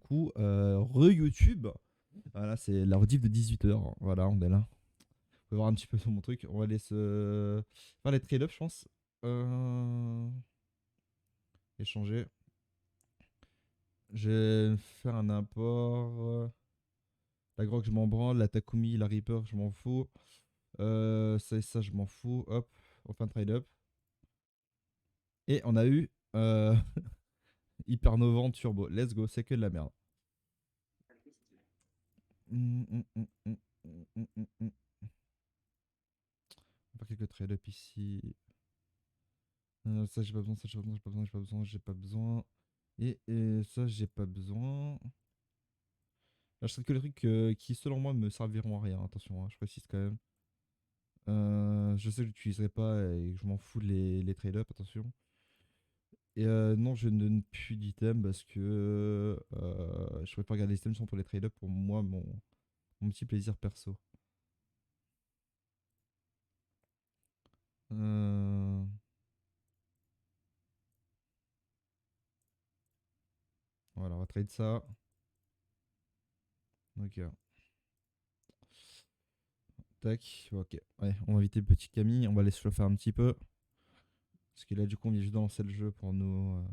coup, re-YouTube. Voilà, c'est la rediff de 18h. Voilà, on est là. On peut voir un petit peu sur mon truc. On va aller se faire les trade-up, je pense. Échanger. Je vais faire un import. La Grog, je m'en branle. La Takumi, la Reaper, je m'en fous. Ça et ça, je m'en fous. Hop, on fait un trade-up. Et on a eu Hypernovant Turbo. Let's go, c'est que de la merde. On va faire quelques trade-up ici. Ça, j'ai pas besoin, ça, j'ai pas besoin, j'ai pas besoin, j'ai pas besoin, j'ai pas besoin. Et ça, j'ai pas besoin. Là, je sais que les trucs qui, selon moi, me serviront à rien. Attention, hein, je précise quand même. Je sais que je l'utiliserai pas et que je m'en fous de les trade-up, attention. Et non, je ne donne plus d'items parce que je préfère garder les items pour les trade-up pour moi, mon petit plaisir perso. Euh, Voilà, on va trade ça. Ok. Tac, ok. Ouais, on va inviter le petit Camille, on va laisser le faire un petit peu. Parce que là, du coup, on vient juste de lancer le jeu pour nous.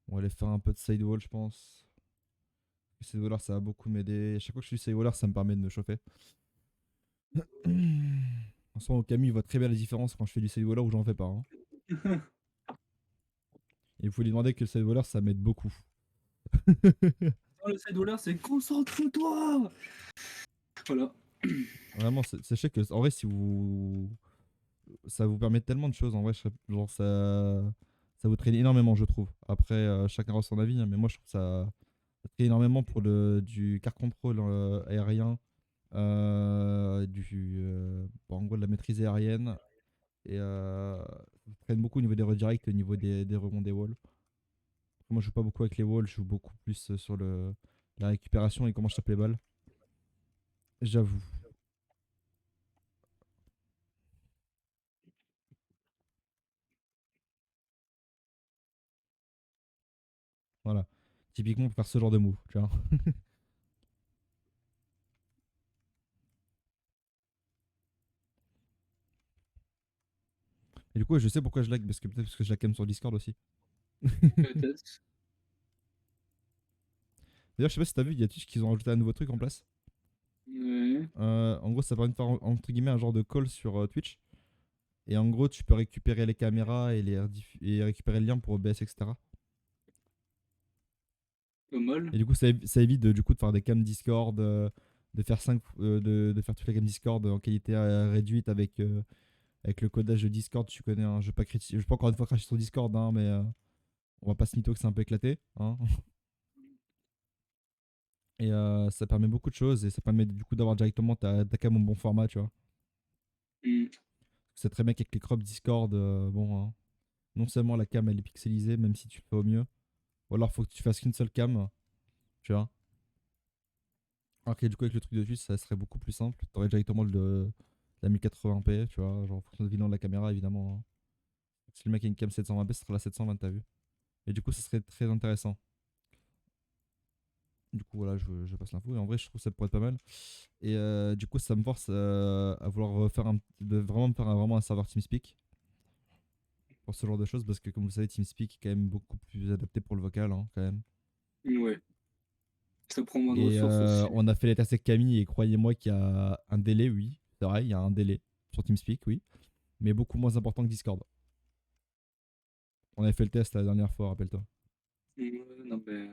On va aller faire un peu de sidewall, je pense. Sidewall, ça va beaucoup m'aider. À chaque fois que je suis sidewall, ça me permet de me chauffer. En soi, Camille voit très bien la différence quand je fais du sidewall ou j'en fais pas. Hein. Et il faut lui demander que le sidewall, ça m'aide beaucoup. Dans le $7, c'est concentre-toi. Voilà. Vraiment, sachez que, en vrai, si vous. Ça vous permet tellement de choses. En vrai, genre, ça vous traîne énormément, je trouve. Après, chacun a son avis, hein, mais moi, je trouve ça traîne énormément pour du car control aérien, bon, en gros, de la maîtrise aérienne. Et ça traîne beaucoup au niveau des redirects, au niveau des rebonds des walls. Moi, je joue pas beaucoup avec les walls, je joue beaucoup plus sur la récupération et comment je tape les balles. J'avoue. Voilà. Typiquement pour faire ce genre de move, tu vois. Et du coup, je sais pourquoi je lag, parce que peut-être parce que je lag quand même sur Discord aussi. Peut-être. D'ailleurs, je sais pas si t'as vu, il y a Twitch qu'ils ont rajouté un nouveau truc en place. Ouais. En gros, ça permet de faire entre guillemets un genre de call sur Twitch. Et en gros, tu peux récupérer les caméras et récupérer le lien pour OBS, etc. Pas mal. Et du coup, ça évite du coup, de faire des cams Discord, de faire de faire toutes les cams Discord en qualité réduite avec le codage de Discord. Tu connais, hein, je vais pas encore une fois cracher sur Discord, hein, mais on va pas se mytho que c'est un peu éclaté. Hein. Et ça permet beaucoup de choses et ça permet du coup d'avoir directement ta cam en bon format, tu vois. Mm. C'est très bien qu'avec les crops Discord, bon, hein, non seulement la cam elle est pixelisée, même si tu le fais au mieux, ou alors faut que tu fasses qu'une seule cam, tu vois. Alors que du coup, avec le truc de Twitch, ça serait beaucoup plus simple. T'aurais directement la 1080p, tu vois, genre en fonction de bilan de la caméra, évidemment. Hein. Si le mec a une cam 720p, ce sera la 720, t'as vu. Et du coup, ça serait très intéressant. Du coup, voilà, je passe l'info. Et en vrai, je trouve que ça pourrait être pas mal. Et du coup, ça me force à vouloir vraiment me faire vraiment un serveur TeamSpeak pour ce genre de choses. Parce que, comme vous savez, TeamSpeak est quand même beaucoup plus adapté pour le vocal, hein, quand même. Ouais. Ça prend moins de Et ressources aussi. on a fait les tests avec Camille. Et croyez-moi qu'il y a un délai, oui. C'est vrai, il y a un délai sur TeamSpeak, oui. Mais beaucoup moins important que Discord. On avait fait le test la dernière fois, rappelle-toi. Ouais, non, mais...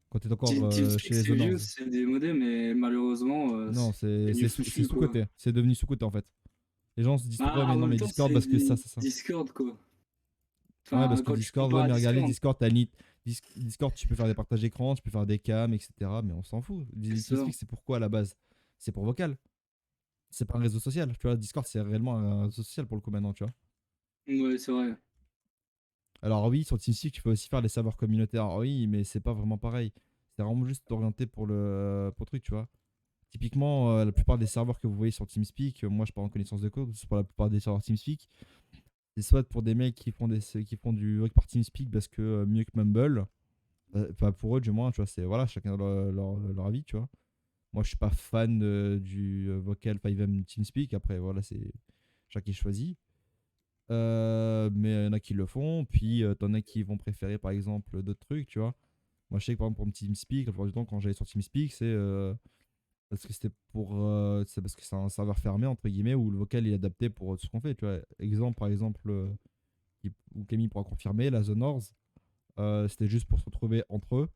Quand t'étais encore TeamSpeak, chez les c'est vieux, Honors. c'est démodé, mais malheureusement, Non, c'est c'est devenu c'est foufou, quoi. sous-côté. C'est devenu sous-côté en fait. Les gens se disent tout le temps, ouais, Bah, mais en non, même mais temps, Discord c'est parce que ça. Discord, quoi. Ouais, parce Enfin, que quand tu Discord, ouais, compares à mais regardez, Discord, Discord, Discord, tu peux faire des partages d'écran, tu peux faire des cams, etc. Mais on s'en fout. c'est ça. TeamSpeak, c'est pourquoi à la base? C'est pour vocal. C'est pas un réseau social. Tu vois, Discord, c'est réellement un réseau social pour le coup maintenant, tu vois. Ouais, c'est vrai. Alors oui, sur TeamSpeak, tu peux aussi faire des serveurs communautaires. Oui, mais c'est pas vraiment pareil. C'est vraiment juste orienté pour le truc, tu vois. Typiquement, la plupart des serveurs que vous voyez sur TeamSpeak, moi je parle en connaissance de cause, c'est pour la plupart des serveurs TeamSpeak, c'est soit pour des mecs qui font du work par TeamSpeak parce que mieux que Mumble, Enfin, pour eux, du moins, tu vois, c'est voilà, chacun leur avis, tu vois. Moi, je suis pas fan du vocal 5M TeamSpeak. Après, voilà, c'est chacun qui choisit. Mais il y en a qui le font. Puis, t'en as qui vont préférer, par exemple, d'autres trucs, tu vois. Moi, je sais que, par exemple, pour TeamSpeak, la plupart du temps, quand j'allais sur TeamSpeak, c'est parce que c'était c'est parce que c'est un serveur fermé, entre guillemets, où le vocal il est adapté pour ce qu'on fait, tu vois. Exemple, par exemple, où Camille pourra confirmer, la The North, c'était juste pour se retrouver entre eux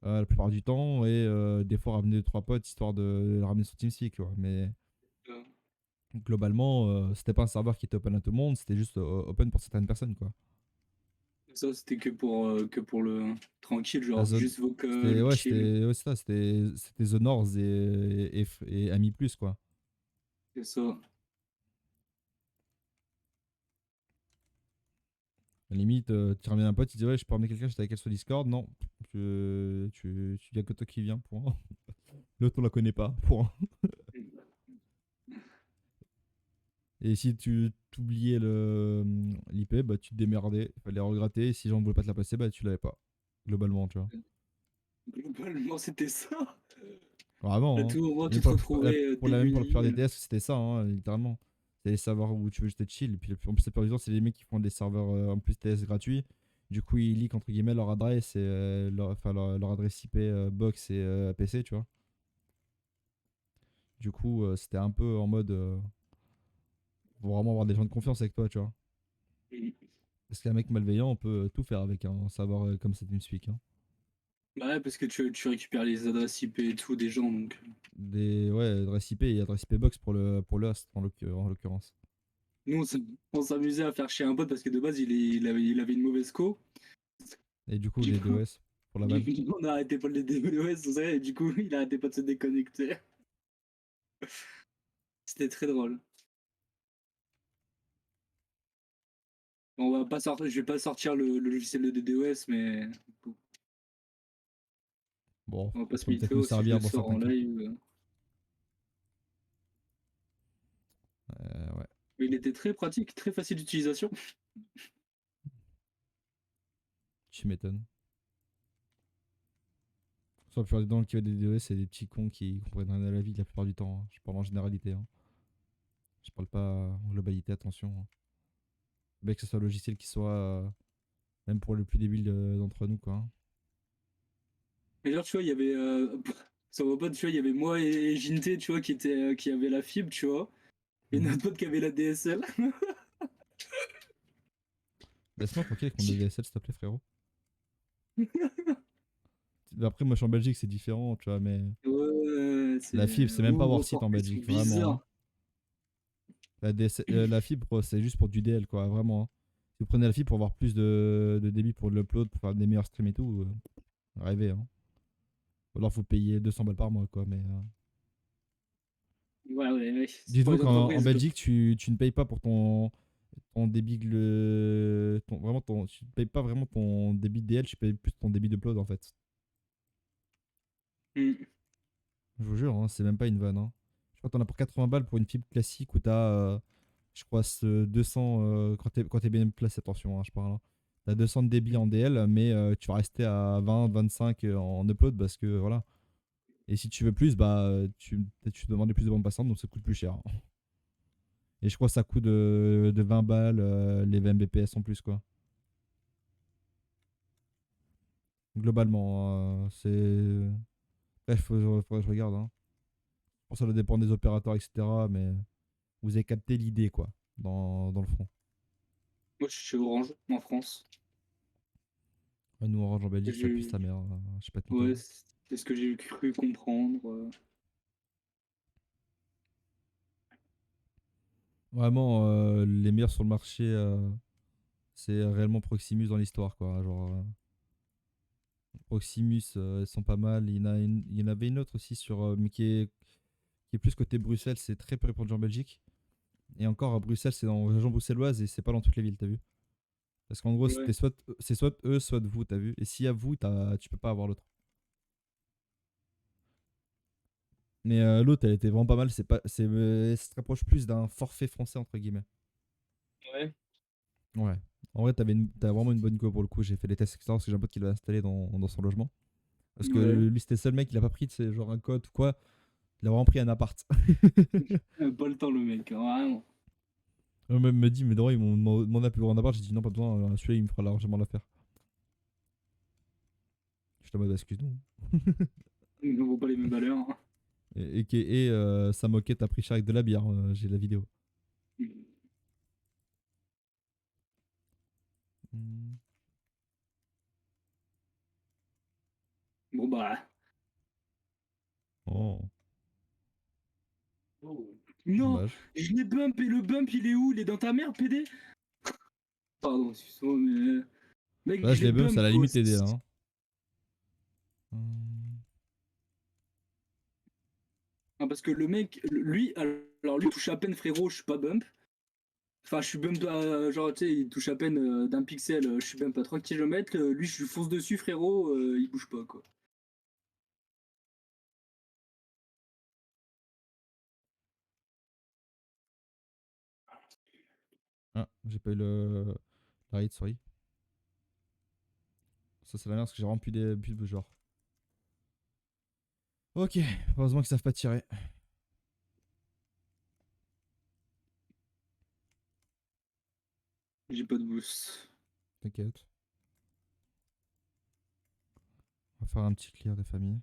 la plupart du temps et des fois ramener 2 3 potes histoire de les ramener sur TeamSpeak, tu vois. Mais Euh, globalement, c'était pas un serveur qui était open à tout le monde, c'était juste open pour certaines personnes, quoi. Ça, c'était que pour le tranquille, La genre zone, juste vocal, chill. c'était ça, c'était The North et Ami Plus, quoi. C'est ça. À la limite, tu ramènes un pote, il dit ouais, je peux ramener quelqu'un, j'étais avec elle sur Discord. Non, tu dis que toi qui viens, point. L'autre, on la connaît pas, point. Et si tu t'oubliais l'IP, bah tu te démerdais, fallait regratter. Et si les gens ne voulaient pas te la passer, bah tu l'avais pas. Globalement, tu vois. Globalement, c'était ça. À Vraiment, hein. tout moment, Et tu te retrouvais même pour la plupart des démuni. TS, c'était ça, hein, littéralement. C'est les serveurs où tu veux juste être chill. Et puis en plus, la plupart du temps, c'est les mecs qui font des serveurs en plus TS gratuits. Du coup, ils leak entre guillemets leur adresse et leur adresse IP box et PC, tu vois. Du coup, c'était un peu en mode faut vraiment avoir des gens de confiance avec toi, tu vois. Parce qu'un mec malveillant, on peut tout faire avec un serveur comme ça TeamSpeak, hein. Bah ouais, parce que tu récupères les adresses IP et tout des gens, donc. Des ouais, adresse IP et adresse IP box pour le host en l'occurrence. Nous, on s'amusait à faire chier un pote parce que de base, il avait une mauvaise co. Et du coup, Du les coup, DOS pour la vanne. on a arrêté pas de les DOS, c'est vrai, et du coup, il a arrêté pas de se déconnecter. C'était très drôle. On va pas sortir, je vais pas sortir le logiciel de DDoS, mais bon, Bon, on va pas ça se peut peut-être nous mytho si je servir le dans sors certains en cas. live. Ouais, Mais il était très pratique, très facile d'utilisation. tu m'étonnes. Soit la plupart du temps, qui va des DOS, c'est des petits cons qui comprennent rien à la vie la plupart du temps, hein. Je parle en généralité, hein. Je parle pas en globalité, attention, hein. Mais que ce soit un logiciel qui soit, même pour le plus débile d'entre nous, quoi, hein. Et genre, tu vois, il y avait. Sur mon pote, tu vois, il y avait moi et Jinte, tu vois, qui avait la fibre, tu vois. Et Mhm. notre pote qui avait la DSL. Laisse-moi tranquille avec mon DSL, s'il te plaît, frérot. Après, moi, je suis en Belgique, c'est différent, tu vois, mais Ouais, la c'est. fibre, c'est même pas Oh, avoir site encore en plus Belgique, vraiment, hein. bizarre. La fibre, c'est juste pour du DL, quoi, vraiment, hein. Si vous prenez la fibre pour avoir plus de débit pour l'upload, pour faire des meilleurs streams et tout, rêvez, hein. Ou alors, faut payer 200 balles par mois, quoi, mais. Ouais, ouais, ouais. C'est pour Dites-vous les qu'en entreprises, quoi. Belgique, tu ne payes pas pour ton débit, vraiment tu ne payes pas vraiment ton débit DL, tu payes plus ton débit d'upload, en fait. Mm. Je vous jure, hein, c'est même pas une vanne, hein. Je crois que t'en as pour 80 balles pour une fibre classique où t'as, je crois, 200, quand t'es bien placé, attention, hein, je parle, hein. T'as 200 de débit en DL, mais tu vas rester à 20, 25 en upload parce que voilà. Et si tu veux plus, bah, peut-être tu demandes plus de bande passante, donc ça coûte plus cher, hein. Et je crois que ça coûte de 20 balles les 20 Mbps en plus, quoi. Globalement, c'est. Bref, faudrait que je regarde, hein. Pour ça, ça dépend des opérateurs, etc. Mais vous avez capté l'idée, quoi, dans le fond. Moi, je suis chez Orange, en France. Ouais, nous, Orange en Belgique, ça pue J'ai- sa mère, je sais pas te mytho. Ouais, c'est ce que j'ai cru comprendre. Vraiment, les meilleurs sur le marché, c'est réellement Proximus dans l'histoire, quoi. Genre, Proximus, ils sont pas mal. Il y en avait une autre aussi, mais qui est plus côté Bruxelles, c'est très peu répandu en Belgique. Et encore, à Bruxelles, c'est dans la région bruxelloise et c'est pas dans toutes les villes, t'as vu? Parce qu'en gros, Ouais. c'est soit eux, soit vous, t'as vu? Et s'il y a vous, tu peux pas avoir l'autre. Mais l'autre, elle était vraiment pas mal. Ça se rapproche plus d'un forfait français, entre guillemets. Ouais. Ouais. En vrai, t'as vraiment une bonne co pour le coup. J'ai fait des tests, etc. Parce que j'ai un pote qui l'a installé dans son logement. Parce que Ouais. lui, c'était le seul mec, il a pas pris, c'est genre un code ou quoi. Il a vraiment pris un appart. Pas le temps, le mec, hein, vraiment. Même me dit, mais non, ils m'ont demandé à plus grand appart. J'ai dit non, pas besoin. Celui-là, il me fera largement l'affaire. Je te mode, excuse-nous. Ils n'ont pas les mêmes valeurs, hein. Sa moquette a pris cher avec de la bière. J'ai la vidéo. Hmm. Bon, bah. Oh, Non, dommage. je l'ai bump et le bump, il est où? Il est dans ta mère, PD? Pardon, excuse-moi, mais. Mec, Là, je je l'ai l'ai bump, c'est à bump, la quoi. limite aider là. Hein. Hmm. Ah, parce que le mec, lui, alors lui, il touche à peine, frérot, je suis pas bump. Enfin, je suis bump, genre, tu sais, il touche à peine d'un pixel, je suis bump à 3 km. Lui, je lui fonce dessus, frérot, il bouge pas, quoi. Ah, j'ai pas eu la raid, sorry. Ça, c'est la merde parce que j'ai vraiment plus de genre. Ok, heureusement qu'ils savent pas tirer. J'ai pas de boost. T'inquiète. On va faire un petit clear des familles.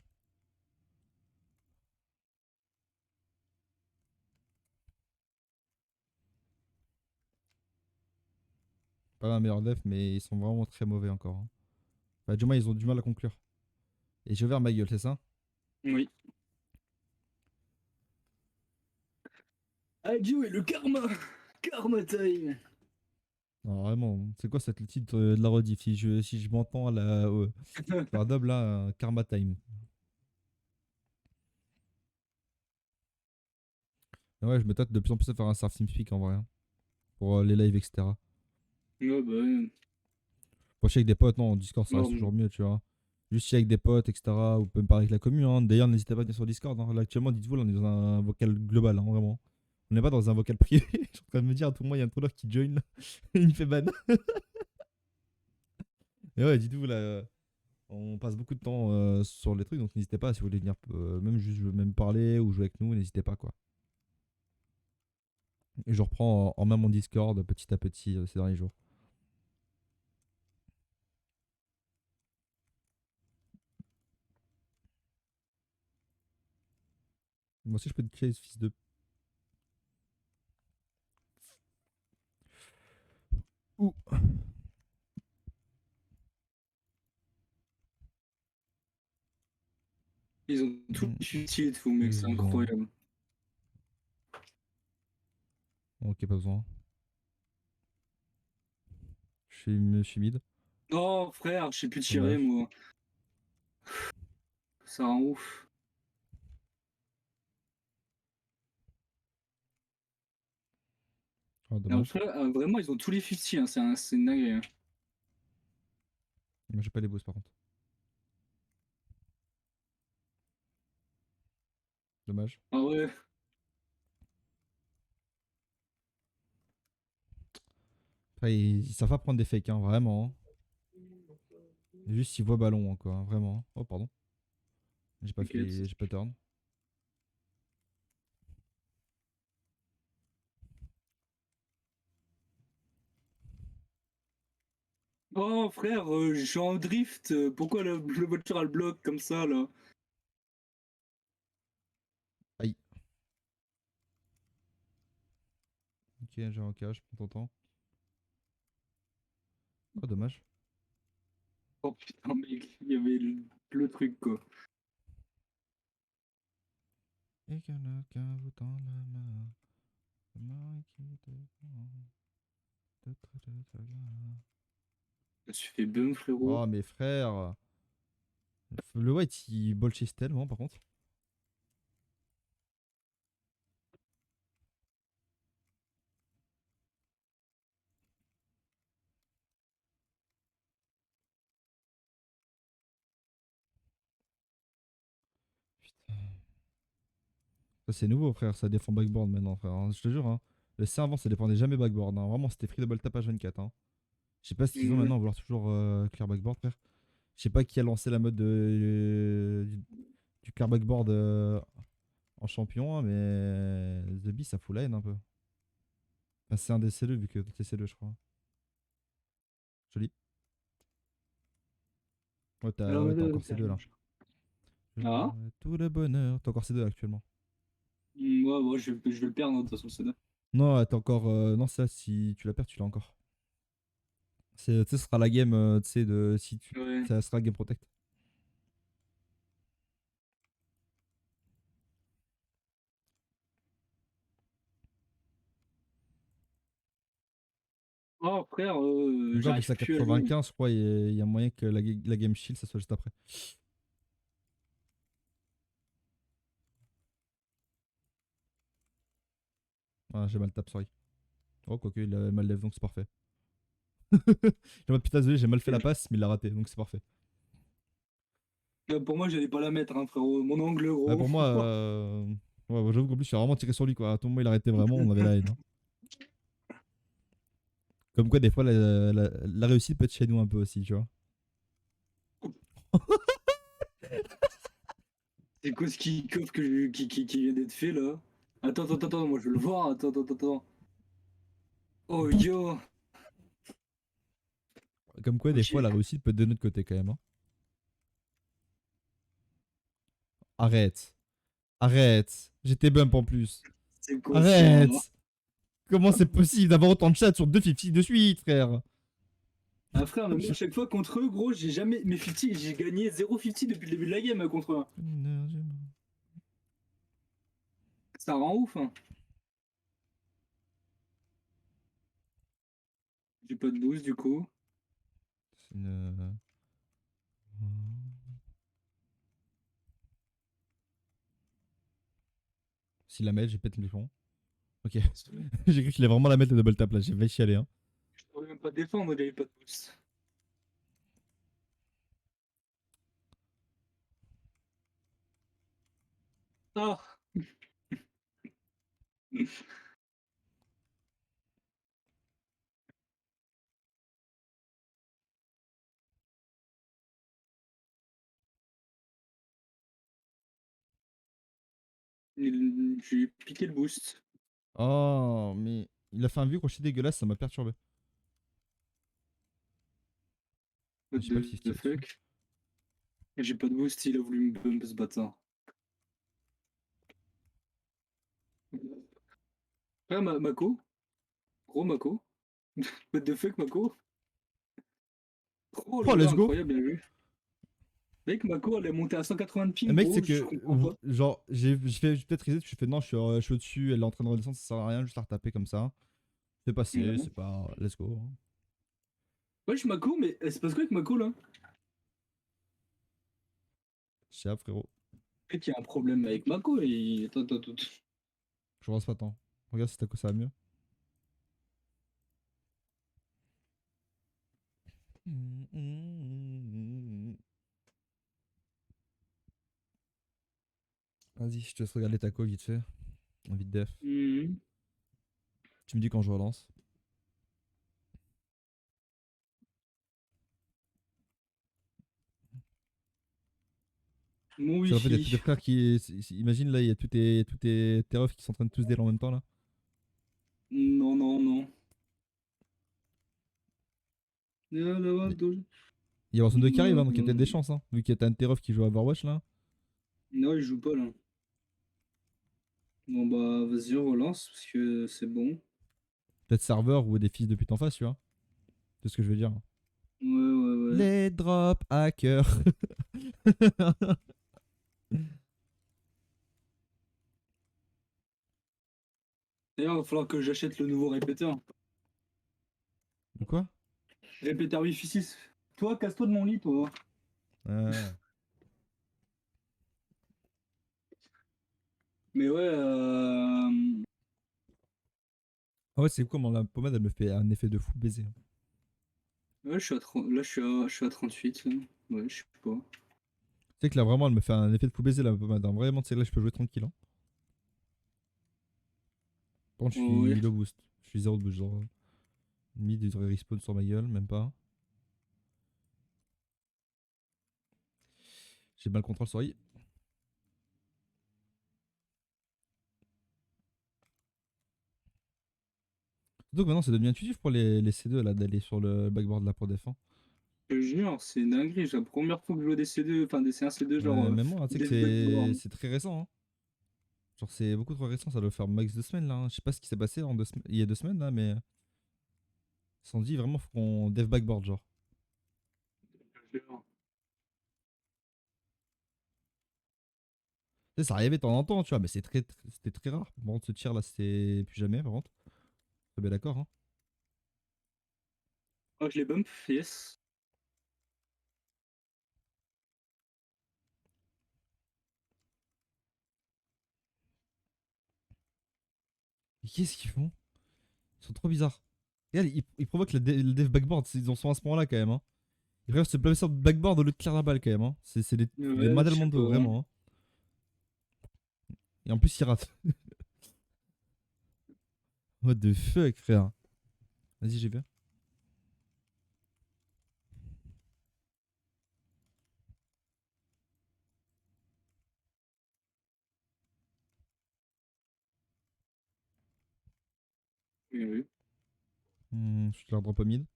Pas la meilleure def, mais ils sont vraiment très mauvais encore. Hein. Enfin, du moins, ils ont du mal à conclure. Et j'ai ouvert ma gueule, c'est ça? Oui. Adieu et le karma! Karma time! Non, vraiment, c'est quoi cette titre de la rediff? Si je m'entends à la double là, Karma Time. Et ouais, je me tâte de plus en plus à faire un surf TeamSpeak en vrai. Hein, pour les lives, etc. Ouais, bah ouais. Pour chier avec des potes, non, Discord ça reste Non, toujours mieux, tu vois. Juste chier avec des potes, etc. Ou peut me parler avec la commune. Hein. D'ailleurs, n'hésitez pas à venir sur Discord. Hein. Là, actuellement, dites-vous, là, on est dans un vocal global, hein, vraiment. On n'est pas dans un vocal privé. Je suis en train de me dire, à tout moment, il y a un troller qui join là. Il me fait ban. Et ouais, dites-vous, là, on passe beaucoup de temps sur les trucs, donc n'hésitez pas si vous voulez venir, même juste même parler ou jouer avec nous, n'hésitez pas, quoi. Et je reprends en main mon Discord petit à petit ces derniers jours. Moi aussi, je peux te chase, fils de. Ouh. ils ont tout utilisé de fou, mec, c'est Ils ont. incroyable. Ok, pas besoin. Je suis mid. Oh, frère, je sais plus tirer, Dommage. moi. Ça rend ouf. Oh, Alors, dommage. frère, vraiment, ils ont tous les 50, hein, c'est une dinguerie, hein. Moi, j'ai pas les boosts par contre. Dommage. Ah ouais, Après, ils savent pas prendre des fakes, hein, vraiment. Hein. Juste, ils voient ballon, hein, quoi, hein, vraiment. Oh, pardon. J'ai pas fait t'inquiète. les. J'ai pas turn. Oh, frère, je suis en drift. Pourquoi le voiture, elle bloque comme ça, là? Aïe. Ok, j'ai un cache, prends ton temps. Oh, dommage. Oh putain, mec, il y avait le truc, quoi. Et quelqu'un vous tend la main. La main qui te prend. Je me suis fait bum, frérot. Oh, mes frères. Le white, il bullshit tellement, par contre. Putain. Ça, c'est nouveau, frère. Ça défend backboard maintenant, frère. Hein. Je te jure, hein. Le C avant, ça dépendait jamais backboard. Hein. Vraiment, c'était free double tap H24. Hein. Je sais pas ce qu'ils ont Ouais. maintenant à vouloir toujours clear backboard, frère. Je sais pas qui a lancé la mode du clear backboard en champion, hein, mais The Beast, ça fout la haine un peu. Enfin, c'est un des C2 vu que t'es C2, je crois. Joli. Alors, Ouais, t'as encore C2 là. ah. Tout le bonheur. T'as encore C2 actuellement. Ouais, ouais, je vais le perdre, hein, de toute façon, c'est là. Non, t'as encore. Non, ça, si tu la perds, tu l'as encore. Tu sais, ce sera la game, tu sais, de. Si tu... Ouais. Ça sera Game Protect. Oh, frère, Encore, vu que c'est j'arrive à plus à jouer. 95, je crois, il y a moyen que la game shield, ça soit juste après. Ah, j'ai mal tap, sorry. Oh, quoique, il a mal lève, donc c'est parfait. J'ai mode putain, désolé, j'ai mal fait la passe, mais il l'a raté, donc c'est parfait. Pour moi, j'allais pas la mettre, hein, frérot. Mon angle, Ouais, gros. pour moi, ouais, bah, j'avoue qu'en plus, je suis vraiment tiré sur lui, quoi. À tout moment, il arrêtait vraiment, on avait la haine, hein. Comme quoi, des fois, la réussite peut être chez nous un peu aussi, tu vois. C'est quoi ce kick-off qui vient d'être fait, là? Attends, moi je veux le voir. Attends. Oh, Bout. yo. Comme quoi, des Ok. fois, la réussite peut être de notre côté, quand même, hein. Arrête. Arrête. J'étais bump en plus. C'est quoi ça? Arrête. Comment c'est possible d'avoir autant de chats sur 250 de suite, frère? Ah, frère, mais moi, à chaque fois contre eux, gros, j'ai jamais. Mes 50, j'ai gagné 0,50 depuis le début de la game, hein, contre eux. Ça rend ouf, hein. J'ai pas de boost, du coup. C'est une... S'il la met, j'ai pète le plomb. Ok. J'ai cru qu'il allait vraiment la mettre le double tap là, j'ai failli chialer, hein. Je pourrais même pas défendre, j'avais pas de boost. Ah! J'ai piqué le boost. Oh, mais il a fait un vue crochet dégueulasse, ça m'a perturbé. What J'ai pas le 50 the là-dessus. fuck? J'ai pas de boost, il a voulu me bump ce bâtard. Frère, Mako? Gros Mako? What the fuck, Mako? Oh Oh, là là, let's go! incroyable, bien vu. Mec, Mako, elle est montée à 180 de Le ping, mec, gros, c'est je que, comprends pas. genre, j'ai peut-être reset, je fais non, je suis au-dessus, elle est en train de redescendre, ça sert à rien, juste à retaper comme ça. C'est passé, Ouais. c'est pas. Let's go, hein. Wesh, Mako, mais c'est parce quoi avec Mako là? Je sais, frérot. Peut-être qu'il y a un problème avec Mako et. Attends. Je reste pas tant. Regarde si t'as que ça va mieux. Vas-y, je te laisse regarder ta co vite fait. Vite def. Mhm. Tu me dis quand je relance. Mon Parce qu'en fait, il y a tous tes wifi. frères qui. Imagine là, il y a tous tes refs qui sont en train de tous deal en même temps là. Non. Il y a Warzone 2 qui arrive, hein, donc il y a peut-être des chances, hein. Vu qu'il y a un de tes refs qui joue à Overwatch là. Non, il joue pas là. Bon bah, vas-y, on relance parce que c'est bon. Peut-être serveur ou des fils de pute en face, tu vois. C'est ce que je veux dire. Ouais. Les drops hackers. D'ailleurs, il va falloir que j'achète le nouveau répéteur. De quoi? Répéteur Wi-Fi 6. Toi, casse-toi de mon lit, toi. Ah. Mais ouais, Ah ouais, c'est cool, comment la pommade elle me fait un effet de fou baiser. ouais, je suis à 30 là, je suis à 38. Là. Ouais, je sais pas. Tu sais que là vraiment elle me fait un effet de fou baiser la pommade, hein. Vraiment, tu sais, là je peux jouer tranquille, hein. Par contre, je Oh, ouais. suis low boost. Je suis zéro de boost, genre. Mid, il devrait respawn sur ma gueule, même pas. J'ai mal contrôle sur I. Donc maintenant, c'est devenu intuitif pour les C2 là, d'aller sur le backboard là pour défendre. Je te jure, c'est une dinguerie. C'est la première fois que je vois des C2, enfin des C1, C2, genre Même moi, hein, tu sais que des backboard. c'est très récent. Hein. Genre, c'est beaucoup trop récent, ça doit faire max 2 semaines là. Hein. Je sais pas ce qui s'est passé il y a 2 semaines là, mais ils se sont dit vraiment, faut qu'on dev backboard, genre. Je te jure. Tu sais, ça arrivait de temps en temps, tu vois, mais c'était très rare. Par contre, ce tir là, c'était plus jamais, par contre. Très bien d'accord, hein. Oh, je les bump, yes. Mais qu'est-ce qu'ils font? Ils sont trop bizarres. Regarde, ils provoquent le dev backboard, ils en sont à ce moment-là quand même. Hein. Ils préfèrent se placer sur le backboard au lieu de clear la balle quand même. Hein. C'est des Ouais, je sais Madalmondo, pas. vraiment. Hein. Et en plus, ils ratent. What the fuck, frère. Vas-y, j'ai vu. Oui, oui. Je te la drop au mid.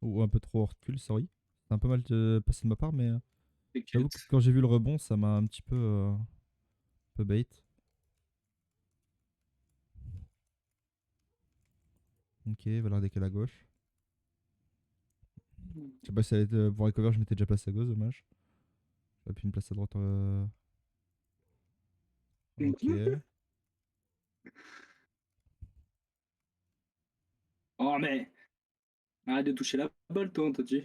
Ou un peu trop hors recul, sorry. C'est un peu mal passé de ma part, mais j'avoue que T'inquiète. quand j'ai vu le rebond, ça m'a un peu bait. Ok, il va l'air décaler à gauche. Je sais pas si elle allait pour recover, je m'étais déjà placé à gauche, dommage. J'aurais pu me placer à droite. Ok. Oh, mais arrête de toucher la balle, toi, t'as dit.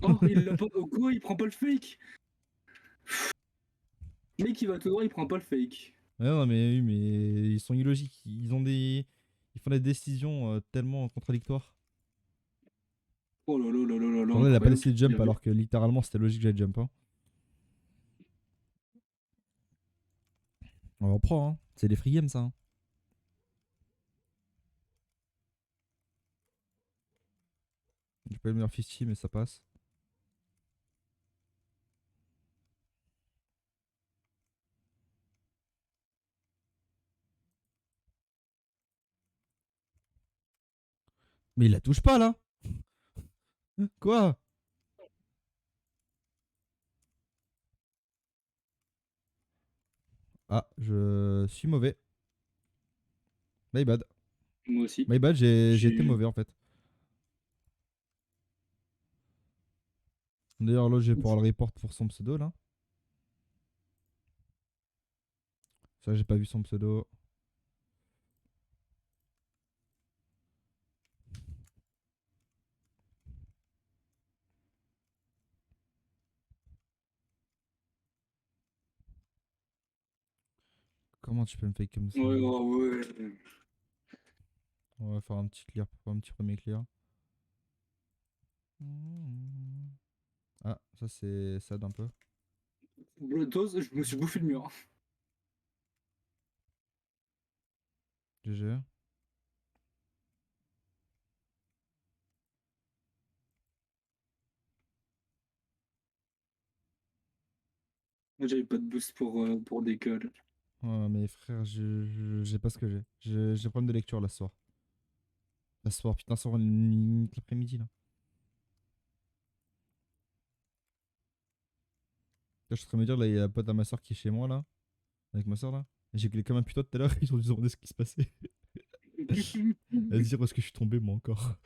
Oh, il l'a pas. Quoi, il prend pas le fake? Le mec, il va tout droit, il prend pas le fake. Ouais, non, mais oui, mais ils sont illogiques. Ils font des décisions tellement contradictoires. Oh là là là là là là, Genre là, il a pas incroyable. décidé de jump alors que littéralement c'était logique que j'allais jump. Hein. On reprend, hein. C'est des free games ça. Hein. J'ai pas le meilleur 50, mais ça passe. Mais il la touche pas là. Quoi? Ah, je suis mauvais. My bad. Moi aussi. My bad, j'ai été J'ai. mauvais en fait. D'ailleurs, là, je vais pouvoir le report pour son pseudo là. Ça, j'ai pas vu son pseudo. Comment tu peux me fake comme ça? Ouais, ouais, ouais. On va faire un petit clear, un petit premier clear. Ah, ça c'est sad un peu. Bloodose, je me suis bouffé le mur. GG. Moi, j'avais pas de boost pour décolle. Ouais, mais frère, j'ai pas ce que j'ai. J'ai des problèmes de lecture là ce soir. Là ce soir, putain, ça va l'après-midi là. Là, je suis en train de me dire, là, il y a un pote à ma soeur qui est chez moi là, avec ma soeur là. Et j'ai gueulé comme un putain tout à l'heure, ils ont dû se demander ce qui se passait. À se dire où est-ce que je suis tombé moi encore.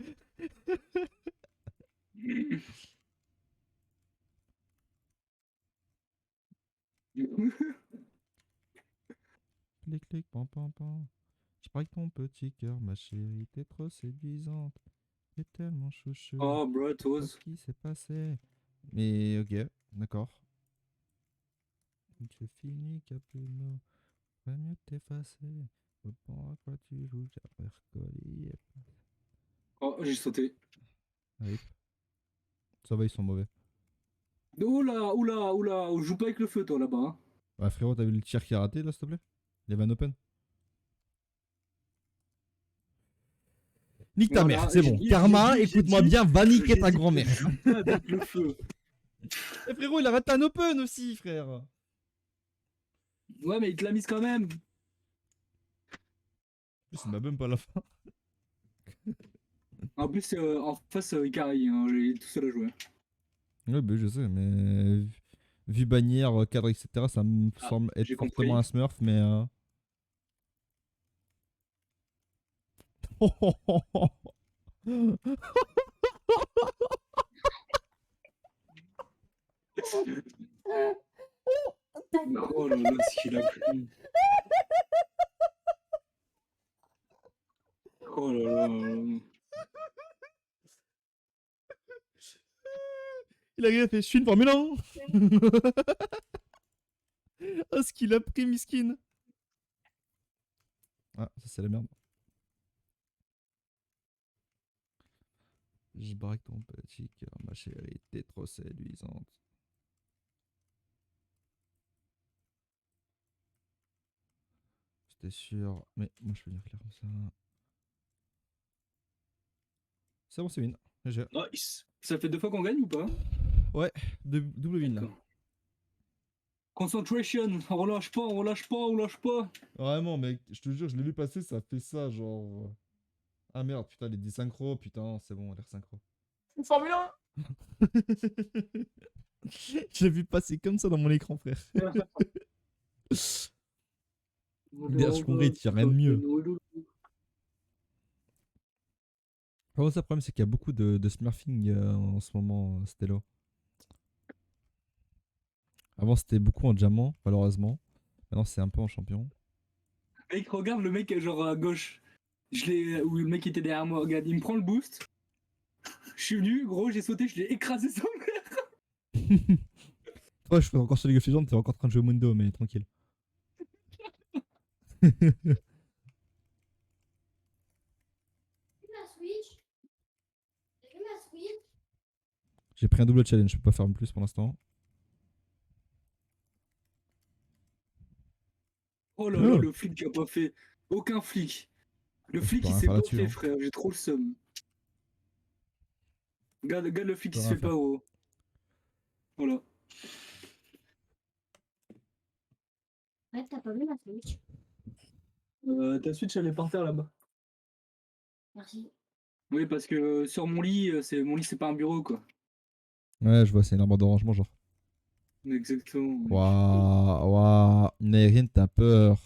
Clic, clic, pam, pam, pam. Je parie que ton petit cœur, ma chérie, t'es trop séduisante. T'es tellement chouchou. Oh, Je sais pas ce Bloodose. qui s'est passé. Mais ok, d'accord. Tu finis Capullo, va mieux t'effacer. Reprends à quoi tu joues, j'ai recollé. Oh, j'ai sauté. Rip. Ça va, ils sont mauvais. Oula, oula, oula, on joue pas avec le feu, toi, là-bas. Hein. Ouais, frérot, t'as vu le tir qui a raté là, s'il te plaît? Il y avait un open. Nique ta mère, Voilà, c'est j'ai bon. dit- Karma, j'ai dit- écoute-moi j'ai dit- bien, va niquer j'ai ta dit que grand-mère. je jouais avec le feu. Eh frérot, il arrête un open aussi, frère. Ouais, mais il te l'a mise quand même. C'est ma bump à la fin. En plus, en face, Ikari, hein, il est tout seul à jouer. Ouais, bah je sais, mais vu bannière, cadre, etc., ça me Ah, semble être j'ai fortement compris. un smurf, mais. Oh là là, ce qu'il a pris. Oh là là là là. Il a fait, je suis une Formule 1. Ah, ce qu'il a pris, miskin. Ah, ça c'est la merde. Je braque ton petit cœur, ma chérie, t'es trop séduisante. J'étais sûr, mais moi je peux venir faire comme ça. C'est bon, c'est win. GG. Nice. Ça fait 2 fois qu'on gagne ou pas? Ouais, double win là. D'accord. Concentration, on relâche pas, on relâche pas, on lâche pas. Vraiment, mec, je te jure, je l'ai vu passer, ça fait ça, genre. Ah merde, putain, les 10 synchro, putain, c'est bon, l'air synchro. Une Formule 1. Je l'ai vu passer comme ça dans mon écran, frère. Bien, je comprends, il tire rien de mieux. Vraiment, ça, le problème, c'est qu'il y a beaucoup de smurfing en ce moment, Stello. Avant, c'était beaucoup en diamant, malheureusement. Maintenant, c'est un peu en champion. Mec, regarde le mec genre à gauche. Où le mec était derrière moi, regarde, il me prend le boost. Je suis venu, gros, j'ai sauté, je l'ai écrasé sans mère. Toi, je suis encore sur League of Legends, t'es encore en train de jouer au Mundo, mais tranquille. J'ai pris un double challenge, je peux pas faire plus pour l'instant. Oh là là, le flic qui a pas fait. Aucun flic. Le Je flic peux il rien s'est faire pas là-dessus. fait, Hein. frère, j'ai trop le seum. Regarde le Je flic peux qui se rien fait pas, faire. gros. Voilà. Ouais, t'as pas vu la Switch? Ta Switch, elle est par terre là-bas. Merci. Oui, parce que sur mon lit, c'est pas un bureau, quoi. Ouais, je vois, c'est une arbre de rangement, genre. Exactement. Mec. Waouh, waouh. Nerine, t'as peur.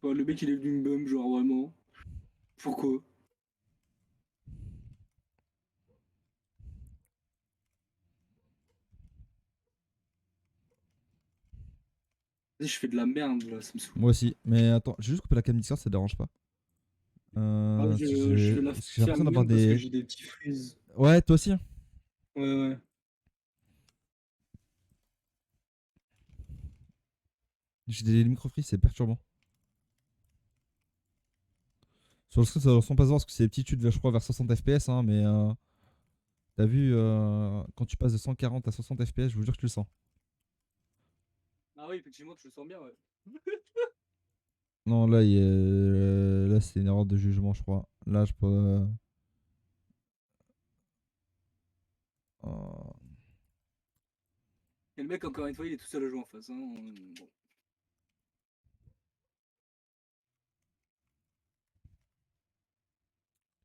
Ouais, le mec, il est venu me bum, genre vraiment. Pourquoi? Vas-y, je fais de la merde, là, ça me saoule. Moi aussi. Mais attends, j'ai juste coupé la cam Discord, ça te dérange pas. Ah, je vais la Parce que j'ai faire l'impression d'avoir même parce que des. j'ai des petits freeze. Ouais, toi aussi. Hein. Ouais, ouais. J'ai des micro-freeze, c'est perturbant. Sur le stream, ça ressemble pas à voir parce que c'est des petites chutes, je crois, vers 60 FPS, hein, mais t'as vu, quand tu passes de 140 à 60 FPS, je vous jure que tu le sens. Ah oui, effectivement, tu le sens bien, ouais. Non, là, là c'est une erreur de jugement, je crois. Là, je peux. Oh. Et le mec, encore une fois, il est tout seul à jouer en face. Hein. Bon.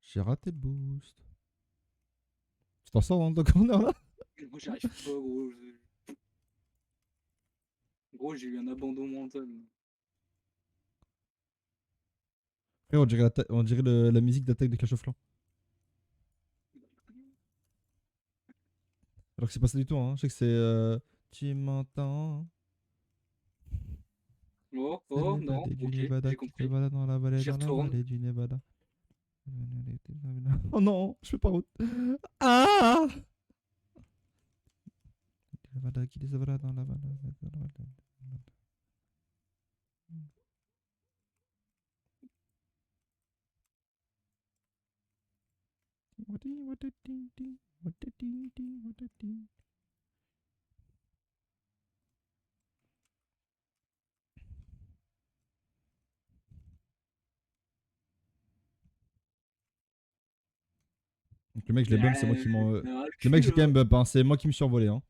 J'ai raté le boost. Tu t'en sors dans le corner là? Moi, j'y arrive pas, gros. Gros, j'ai eu un abandon mental. Frère, on dirait la musique d'attaque de Clash of Clans. Alors que c'est pas ça du tout, hein. Je sais que c'est. Tu m'entends? Oh, C'est oh, non, l'évadé du ok, Nevada j'ai qui te compris. balade J'y dans la retourne. vallée du Nevada. Oh non, je fais pas route. Ah! Nevada qui les balade dans la vallée. Donc le mec, je l'ai bump, c'est moi qui m'en. Ah, Le cul, mec, j'ai quand même bump, hein. C'est moi qui me suis envolé. Hein.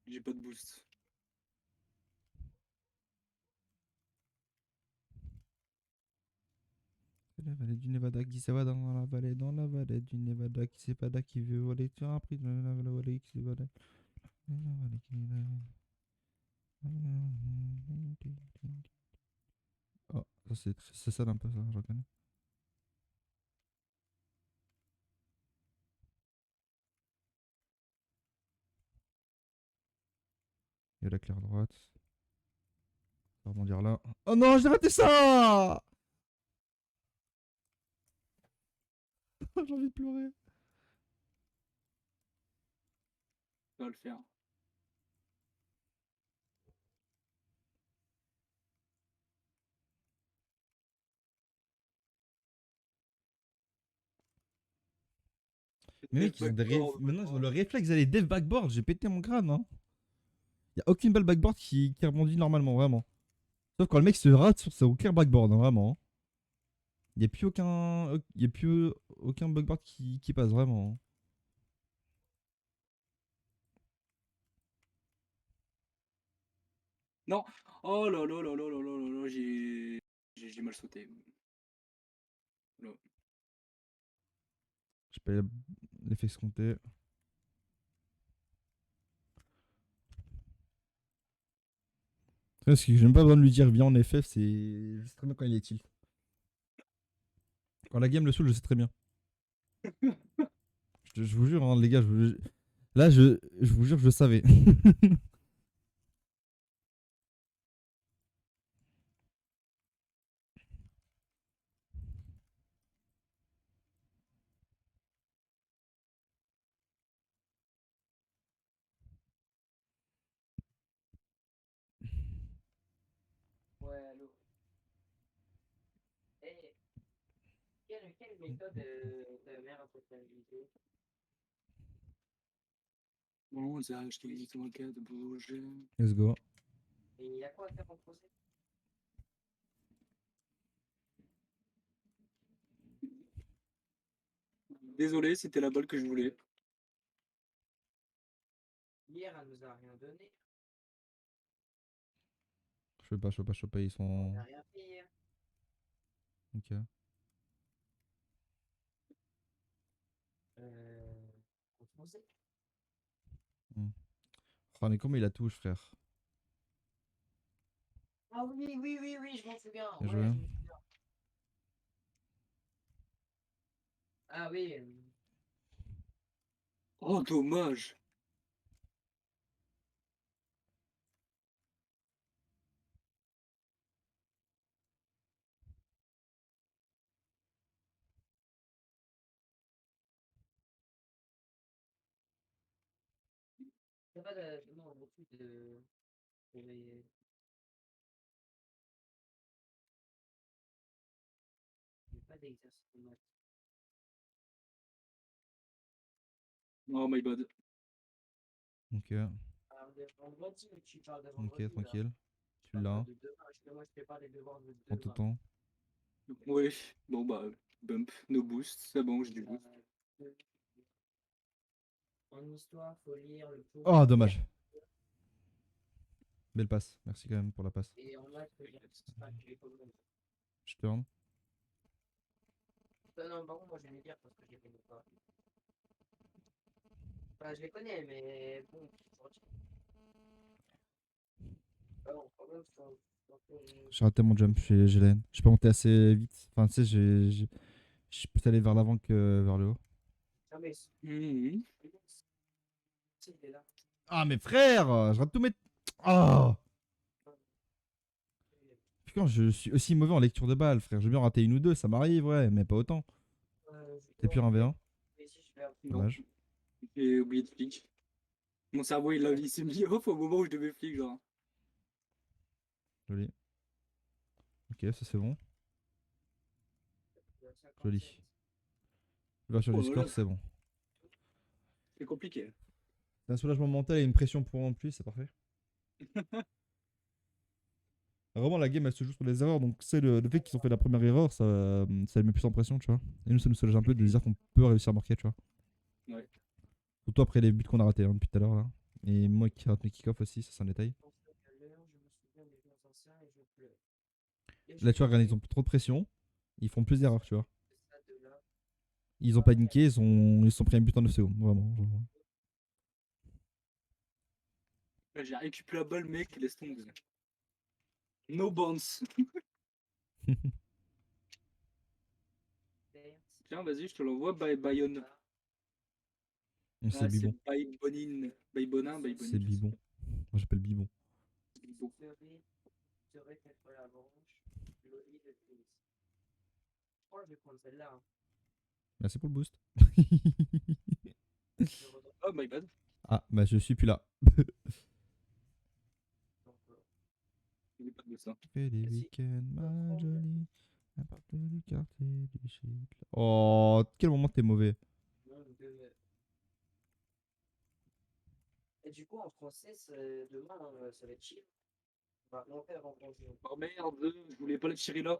J'ai pas de boost. La vallée du Nevada qui s'évade dans la vallée du Nevada qui s'évade qui veut voler sur un prix de la vallée qui s'évade. Oh, ça c'est ça un peu ça, je reconnais. Il y a la claire droite. On va rebondir là. Oh non, j'ai raté ça. J'ai envie de pleurer. Ça va le faire. Mais mec, maintenant ils ont le réflexe d'aller dev backboard. J'ai pété mon crâne. Hein. Y a aucune balle backboard qui rebondit normalement, vraiment. Sauf quand le mec se rate sur son clear backboard, hein, vraiment. Il n'y a plus aucun backboard qui passe, vraiment. Hein. Non. Oh là là là là là là là là, j'ai mal sauté. Là. J'ai pas l'effet escompté. Parce que j'ai même pas besoin de lui dire viens en FF, je sais très bien quand il est tilt. Quand la game le saoule, je sais très bien. Je vous jure, hein, les gars, là, je vous jure, je savais. Ouais, allô. Et quelle méthode ta mère a spécialisée? Bon, ça, je t'ai dit ton cas de bouger. Let's go. Et il y a quoi à faire en procès? Désolé, c'était la balle que je voulais. Hier, elle nous a rien donné. Je peux pas choper, ils On sont. n'a rien fait hier. Ok. En français? Hmm. Oh, mais comment il la touche, frère? Ah oui, oui, oui, oui, je m'en souviens. Bien Ouais, joué. je me souviens. Ah oui. Oh, dommage. C'est pas de. Non, non plus de. Il n'y a pas d'exercice de maths. Oh, my bad. Ok. Alors, de vendredi, tu parles de Ok, vendredi, là. tranquille. Je Tu parle pas l'as. de demain. Moi, je fais pas les devoirs de Prends ton demain. temps. Ouais, bon bah, bump, no boost, c'est bon, j'ai du boost. En histoire, faut lire le pour. Oh, dommage. Belle passe. Merci quand même pour la passe. Et en maths, faut lire les communes. Je tourne. Non, par contre, moi, je vais les lire parce que je les connais pas. Enfin, je les connais, mais bon, je retiens. Alors, quand même, J'ai raté mon jump, j'ai la haine. Je peux monter assez vite. Enfin, tu sais, je suis plus allé vers l'avant que vers le haut. Ah, mais Mhm. si, il est là. Ah, mais frère, je rate tous mes. Oh putain, je suis aussi mauvais en lecture de balles, frère. Je veux bien rater une ou deux, ça m'arrive, ouais, mais pas autant. T'es pire en V1. Mais si, je vais Non, Dommage. j'ai oublié de flic. Mon cerveau, il s'est mis off au moment où je devais flic, genre. Joli. Ok, ça c'est bon. Joli. Ouverture Oh du là score, là, c'est bon. c'est compliqué. C'est un soulagement mental et une pression pour en plus, c'est parfait. Vraiment, la game elle se joue sur les erreurs, donc c'est le fait qu'ils ont fait la première erreur, ça les met plus en pression, tu vois. Et nous, ça nous soulage un peu de dire qu'on peut réussir à marquer, tu vois. Ouais. Surtout après les buts qu'on a ratés hein, depuis tout à l'heure là. Et moi qui rate mes kick-off aussi, ça c'est un détail. Là, tu vois, regarde, ils ont plus trop de pression, ils font plus d'erreurs, tu vois. Ils ont paniqué, ils se sont pris un but en 9 secondes, vraiment. Genre. Là, j'ai récupéré la balle, mec, laisse tomber. No bounce. Tiens, vas-y, je te l'envoie, Bayonne. C'est Ah, c'est Bibon. Baybonin. Baybonin, Baybonin, C'est je sais Bibon. Moi j'appelle Bibon. pas. Bibon. Merci pour le boost. Oh, my bad. Ah, bah je suis plus là. Il est pas de ça. Fais des week-ends, ma jolie. À partir du quartier du shit. Oh, quel moment t'es mauvais. Et du coup, en français, demain, ça va être chill. On va monter avant qu'on joue. Oh merde, je voulais pas la tirer là.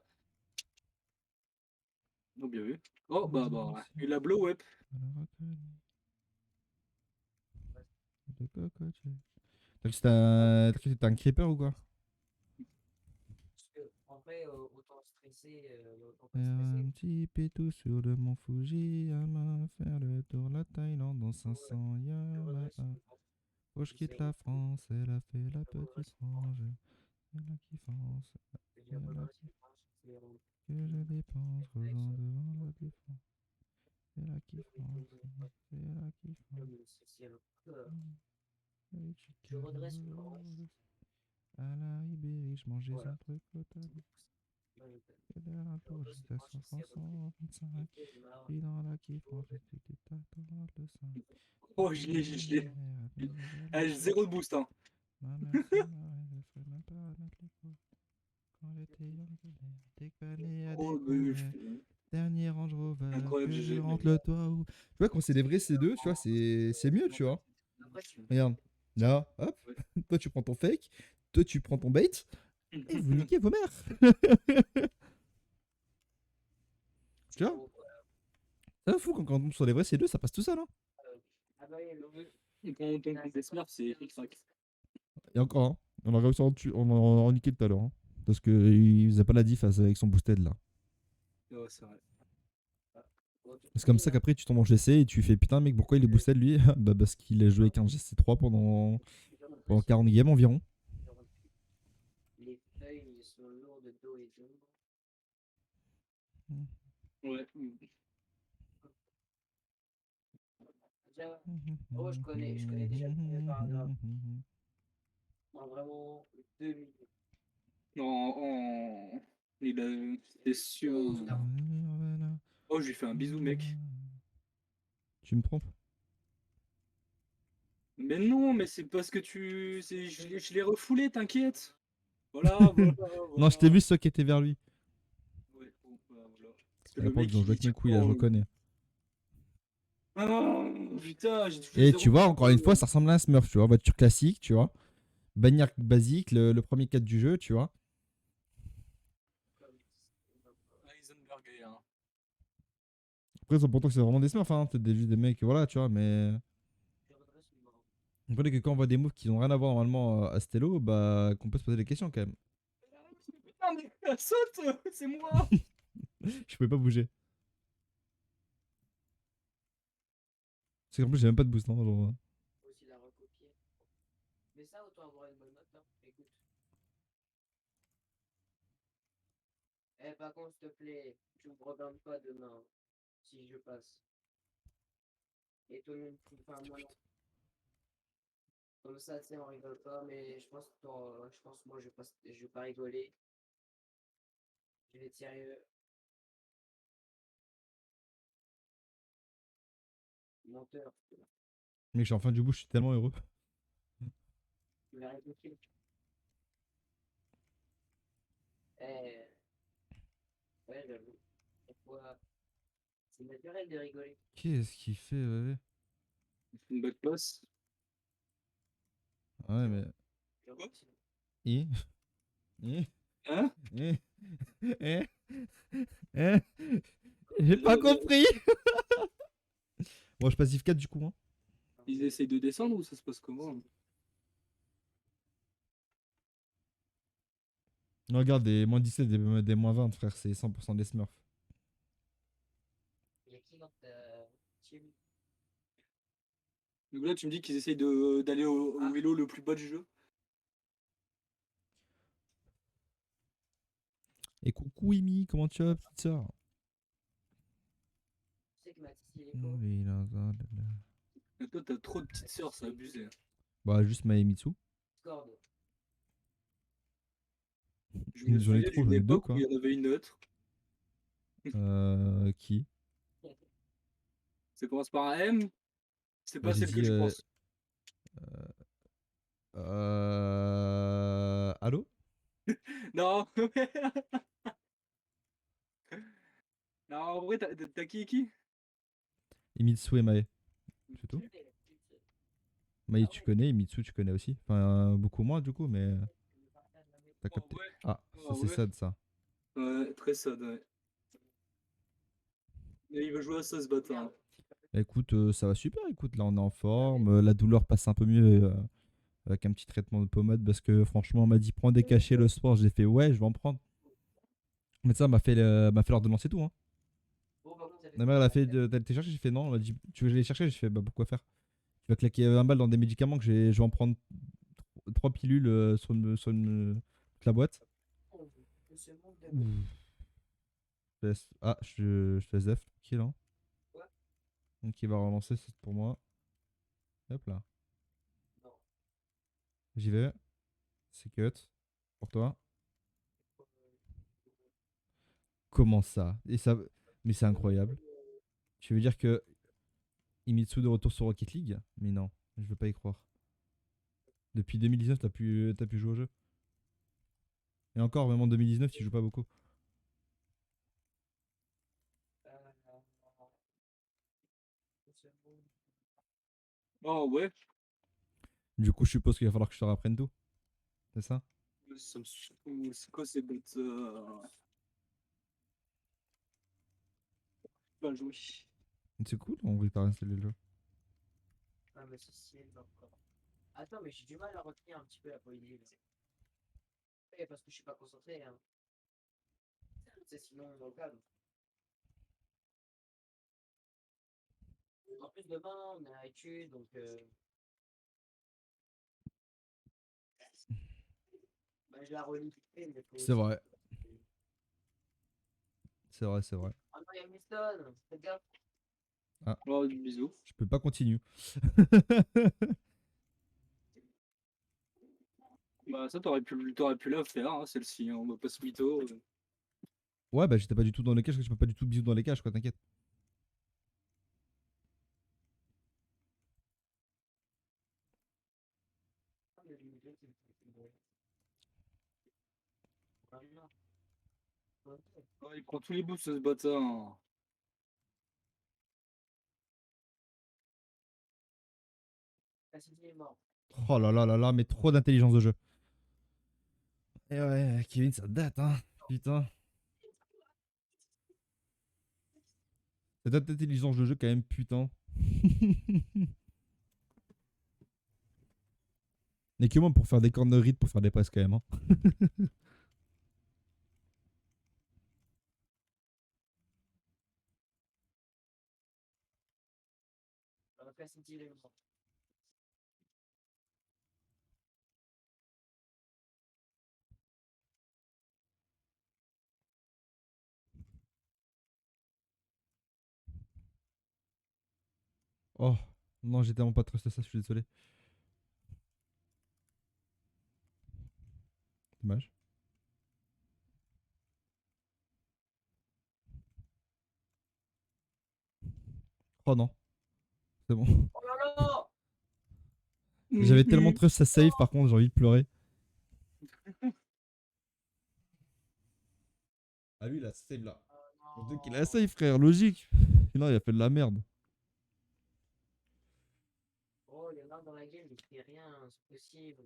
Non, bien vu. Oh, bah, il a blow up. T'as cru que c'était un creeper ou quoi? Parce que, en vrai, autant stresser, autant pas Faire stresser. un petit pétou sur le mont Fujiyama, faire le tour la Thaïlande dans 500 yama. Faut que je quitte la France, elle a fait la petite frange. Elle a qui France, elle a qui que je dépense, rejoins devant la défense. C'est la qui France, c'est la qui France. Je redresse le bras. À la Ribéry, je mangeais Voilà. son truc au tableau. Et derrière un tour, j'étais à 125. Puis dans la qui France, j'étais t'attendre le sein. Oh, je l'ai. Ah, j'ai zéro de boost, hein. Ma mère s'est marrée, je ferais même pas mettre les coups. Quand j'étais young, déconné à Oh, découvert. Dernier Range Rover, incroyable, que je GG. rentre le toit où. Tu vois, quand c'est des vrais C2, tu vois, c'est mieux, tu vois. Après, tu Regarde, là, hop, Ouais. toi tu prends ton fake, toi tu prends ton bait, et vous niquez vos mères. Tu vois, c'est fou quand on tombe sur les vrais C2, ça passe tout seul. Hein. Ah bah oui, Et quand on tombe contre des smurfs, c'est ric-rac. Et encore, hein, on a réussi à en niquer tout à l'heure. Hein, parce qu'il faisait pas la diff avec son boosted là. Ouais, c'est vrai. C'est comme ça qu'après tu tombes en GC et tu fais putain, mec, pourquoi il est boosted lui? Bah, parce qu'il a joué avec un GC3 pendant 40 games environ. les feuilles sont lourdes de dos et d'ombre. Ouais. Déjà, oh, je connais déjà le paragraphe. En vraiment 2 minutes. Il a. C'est sûr. Oh, je lui fais un bisou, mec. Tu me trompes? Mais non, mais c'est parce que tu. Je l'ai refoulé, t'inquiète. Voilà, voilà, Non, je t'ai voilà. vu ceux qui étaient vers lui. Ouais, bon, voilà. Parce que À le l'époque, mec, j'en jouais il avec mes tire couilles, là, je reconnais. Ah, putain, j'ai touché Et zéro tu vois, coup. encore une fois, ça ressemble à un Smurf, tu vois. Voiture classique, tu vois. Bannière basique, le premier 4 du jeu, tu vois. Heisenberg, hein. Après, c'est pourtant que c'est vraiment des Smurfs, hein. C'est juste des mecs, voilà, tu vois, mais. On connaît que quand on voit des moves qui n'ont rien à voir normalement à Stello, bah, qu'on peut se poser des questions quand même. Putain, mais saute, c'est moi. Je pouvais pas bouger. C'est qu'en plus, j'ai même pas de boost, non, genre. Aussi la recopier. Mais ça, autant avoir une bonne note, hein. Écoute. Eh, par contre, s'il te plaît, tu me redonnes pas demain si je passe. Et toi non plus, enfin, moi non. Comme ça, tu sais, on rigole pas, mais je pense que moi, je vais pas rigoler. Je vais être sérieux. Menteur. Mec, je suis en fin du bout, je suis tellement heureux. Tu l'as répliqué. Eh, ouais, j'avoue. Pourquoi? C'est naturel de rigoler. Qu'est-ce qu'il fait, ouais. Une back pass. Ouais, mais. Quoi Et Et Hein? Et Et Et J'ai pas compris. Bon, je passe div 4 du coup. Hein. Ils essayent de descendre ou ça se passe comment? Non, regarde, des moins 17, des moins 20, frère, c'est 100% des smurfs. Il y a qui dans ta team? Donc là, tu me dis qu'ils essayent d'aller au vélo le plus bas du jeu. Et coucou, Amy, comment tu vas, petite sœur? Tu sais que Mathis, il est pauvre. Et toi, t'as trop de petites sœurs, c'est abusé. Bah, juste Maemitsu. Discord. Je me J'en ai souviens trop, d'une j'en ai deux, époque où quoi. il y en avait une autre. Qui? Ça commence par un M. C'est Bah, pas j'ai celle que dit. je pense. Allô? Non, non, en vrai, t'as qui? Imitsu et Mae. C'est tout? Mae, tu connais, Imitsu, tu connais aussi. Enfin, beaucoup moins, du coup, mais t'as Oh capté. ouais, Ah, ça, oh c'est ouais. sad, ça. Ouais, très sad, ouais. Et il veut jouer à ça, ce bâtard. Écoute, ça va super. Écoute, là, on est en forme. La douleur passe un peu mieux avec un petit traitement de pommade parce que franchement, on m'a dit prends des cachets le soir. J'ai fait ouais, je vais en prendre. Le médecin m'a fait l'ordonnance et tout. Hein. Bon, par contre, ça fait Ma mère, elle a fait d'aller te chercher. J'ai fait non. Elle m'a dit tu veux que je les chercher? J'ai fait bah pourquoi faire? Tu vas claquer 20 balles dans des médicaments que je vais en prendre 3 pilules toute la boîte. ce monde de... Ouh. Je te laisse F. Tranquille, hein. Quoi? Donc il va relancer, c'est pour moi. Hop là. Non. J'y vais. C'est cut. Pour toi. Comment ça? Et ça. Mais c'est incroyable. Tu veux dire que Imitsu de retour sur Rocket League? Mais non, je veux pas y croire. Depuis 2019, t'as pu jouer au jeu. Et encore, même en 2019, tu joues pas beaucoup. Ce monde. Oh ouais, Du coup, je suppose qu'il va falloir que je te rapprenne tout. C'est ça? ça me saoule. C'est quoi ces bêtes pas jouer. C'est cool, on va pas installer le jeu. Ah, mais ceci est encore. Attends, mais j'ai du mal à retenir un petit peu la poésie. Parce que je suis pas concentré. Hein. C'est sinon on calme. En plus, demain, on est à études, donc. Bah, je la relis vite fait, mais faut C'est aussi. vrai, c'est vrai, c'est vrai. Ah non, il y a Winston, faites gaffe. Ah, Oh, du bisou. je peux pas continuer. Bah ça, t'aurais pu la faire, hein, celle-ci. Hein, on va pas se mytho. Ouais, bah j'étais pas du tout dans les cages, parce que je peux pas du tout bisous dans les cages, quoi, t'inquiète. Ah, mais le milieu, c'est bon. Ah, non. Ok. Oh, il prend tous les boosts, ce bâtard. Cassidy est mort. Oh là là là là, mais trop d'intelligence de jeu. Et ouais, Kevin, ça date, hein. Putain. Cette intelligence de jeu, quand même, putain. Et que moi pour faire des corner reads, pour faire des passes, quand même, hein. Cassidy est mort. Oh, non, j'ai tellement pas trusté ça, je suis désolé. Dommage. Oh non, c'est bon. Oh là là! J'avais tellement trust sa save, par contre, j'ai envie de pleurer. Ah lui, il a save là. Donc il a save, frère, logique. Non, il a fait de la merde. Oh, il y en a dans la game, il fait rien, c'est possible.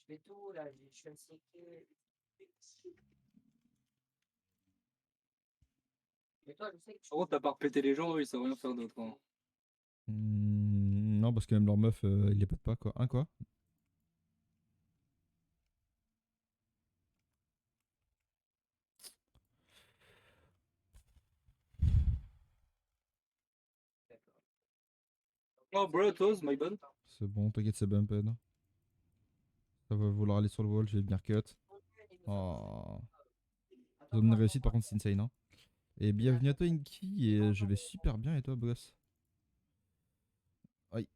Je fais tout là, je suis un sécu. Mais toi, je sais que tu. Par contre, t'as pas repété les gens, eux, ils savent rien faire d'autre. Hein. Non, parce que même leur meuf, ils les pètent pas, quoi. Quoi? D'accord. Oh, bro, toes, my bad. C'est bon, t'inquiète, c'est bumped. Ça va vouloir aller sur le wall, je vais venir cut. Oh. Zone de réussite, par contre, c'est insane. Hein. Et bienvenue à toi, Inky. Et je vais super bien, et toi, boss? Aïe.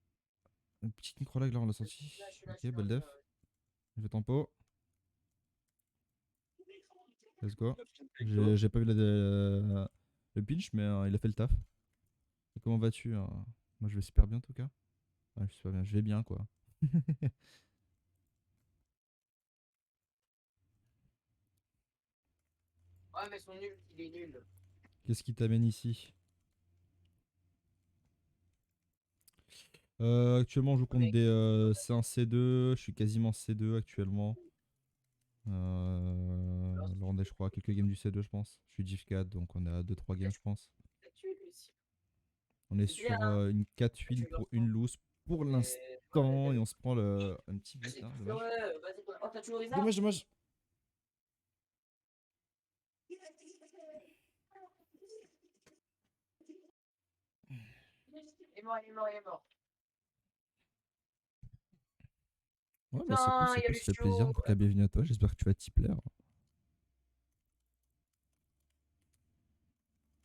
Une petite micro-lag, là, on l'a senti. Ok, belle def. Je vais tempo. Let's go. J'ai pas vu le pinch, mais il a fait le taf. Et comment vas-tu? Moi, je vais super bien, en tout cas. Ouais, je suis super bien. Je vais bien, quoi. Ouais, mais son nul, il est nul. Qu'est-ce qui t'amène ici? Actuellement, je joue contre des C1, C2. Je suis quasiment C2 actuellement. Là, on est, je crois, à quelques games du C2, je pense. Je suis Div 4, donc on est à 2-3 games, je pense. On est C'est bien, sur hein. une 4 win pour une loose pour l'instant. Et on se prend un petit but, hein, dommage. Ouais, vas-y, oh, t'as toujours Isa? Dommage, dommage. Il est mort, il est mort, il est mort. Ouais, bah c'est cool, Putain, il y a le ça fait plaisir. En tout cas, bienvenue à toi. J'espère que tu vas t'y plaire.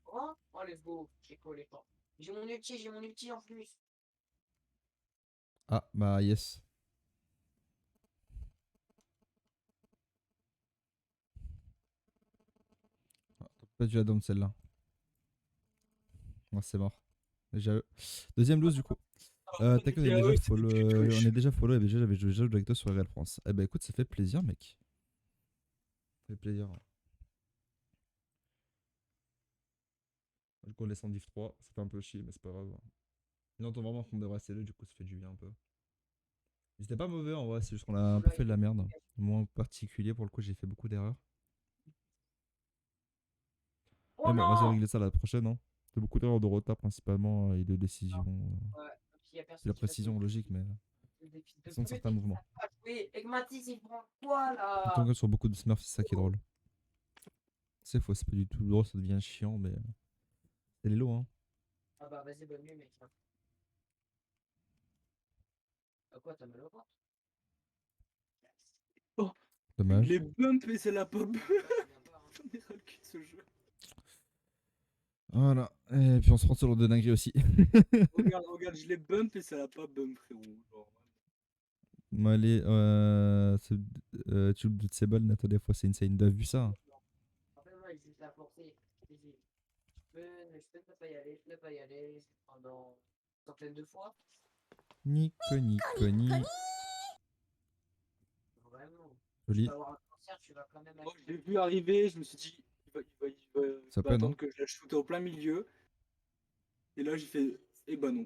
Oh, oh, let's go. J'ai collé pas. J'ai mon ulti en plus. Ah, bah yes. Ah, t'as pas dû la dome celle-là. Ouais, c'est mort. Déjà, deuxième lose du coup. T'inquiète, on est déjà follow et déjà j'avais déjà joué avec toi sur Real France. Eh bah écoute, ça fait plaisir, mec. Ça fait plaisir. Du coup, on laisse en div 3, ça fait un peu chier, mais c'est pas grave. Il entend vraiment qu'on devrait rester là, du coup, ça fait du bien un peu. Mais c'était pas mauvais en vrai, c'est juste qu'on a un peu fait de la merde. Moi en particulier, pour le coup, j'ai fait beaucoup d'erreurs. Oh Mais bon, on va non! régler ça la prochaine. Hein. C'est beaucoup d'erreurs de retard principalement et de décision. Ouais, puis y a C'est personne la qui va précision logique, mais des fils de façon de pute certains et qui mouvements. savent pas jouer. Et que Mathis, il prend quoi Surtout là? que sur beaucoup de smurfs, c'est ça qui est drôle. C'est faux, c'est pas du tout drôle, ça devient chiant, mais c'est les lots, hein. Ah bah vas-y, bonne nuit, mec. Ah quoi, t'as mal au ventre? Oh, je Dommage. l'ai bump et c'est la pop. Bah, tu viens pas, hein. J'en ai ras le cul de ce jeu. Voilà. Et puis on se prend sur le de dinguerie aussi. Regarde, regarde, je l'ai bump et ça l'a pas bump, frérot. Genre, Moi, allez, tu de ces balles, Nathan, des fois, c'est insane. T'as vu ça? En fait, moi, juste la forcer. Je peux ne pas y aller, je peux pas y aller pendant une centaine de fois. Nico, Nico, ni. Vraiment. Tu Joli. vas avoir un cancer, tu vas quand même moi, aller. je l'ai vu arriver, je me suis dit, il Ça va peine, hein. attendre que je la shoote au plein milieu. Et là, j'ai fait, eh ben non.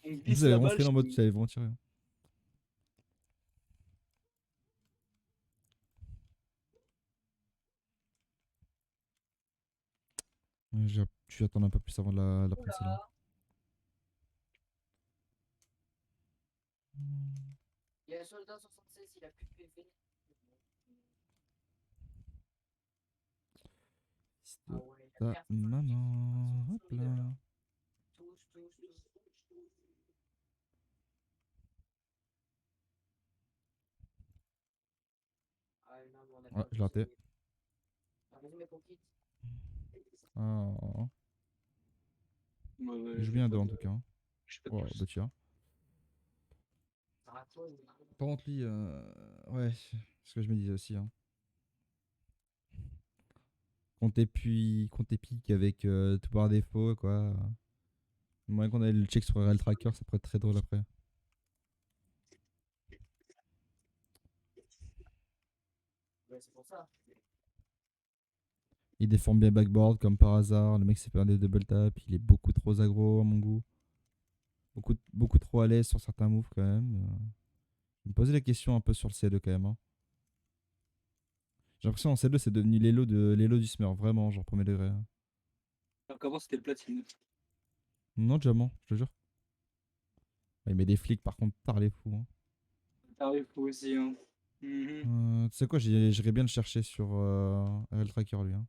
On me En plus, glisse vous avez la vraiment balle, screen je en mode, fais, tu avais vraiment tiré. Hein. Tu attends un peu plus avant de la prendre celle-là. oula, il y a un soldat 76, il a plus de PV. Ah ouais, il y a Ta personne. maman. Hop Tous, là. tous. Ah non, mais on a Ouais, perdu je l'ai raté. ce. Ah, vas-y, mec, on quitte. Oh. ouais, ouais, Il joue j'ai bien à pas deux en de, tout cas. Hein. j'ai pas de Wow, bah pouce. tiens. Ah, toi, Par contre, lui, ouais, c'est ce que je me disais aussi. Hein. Quand t'es pique avec tout par défaut, quoi. Moi, qu'on ait le check sur RL Tracker, ça pourrait être très drôle après. ouais, c'est pour ça. Il déforme bien backboard comme par hasard. Le mec s'est fait un des double tap. Il est beaucoup trop aggro à mon goût. Beaucoup trop à l'aise sur certains moves quand même. Je me posais la question un peu sur le C2 quand même, hein. J'ai l'impression en C2 c'est devenu l'élo du Smurf, vraiment, genre premier degré, hein. Alors qu'avant, c'était le platine. Non, diamant, je te jure. Il met des flics par contre, par les fous, hein. T'arrives aussi, hein. Tu sais quoi, j'irais bien le chercher sur RL Tracker lui, hein.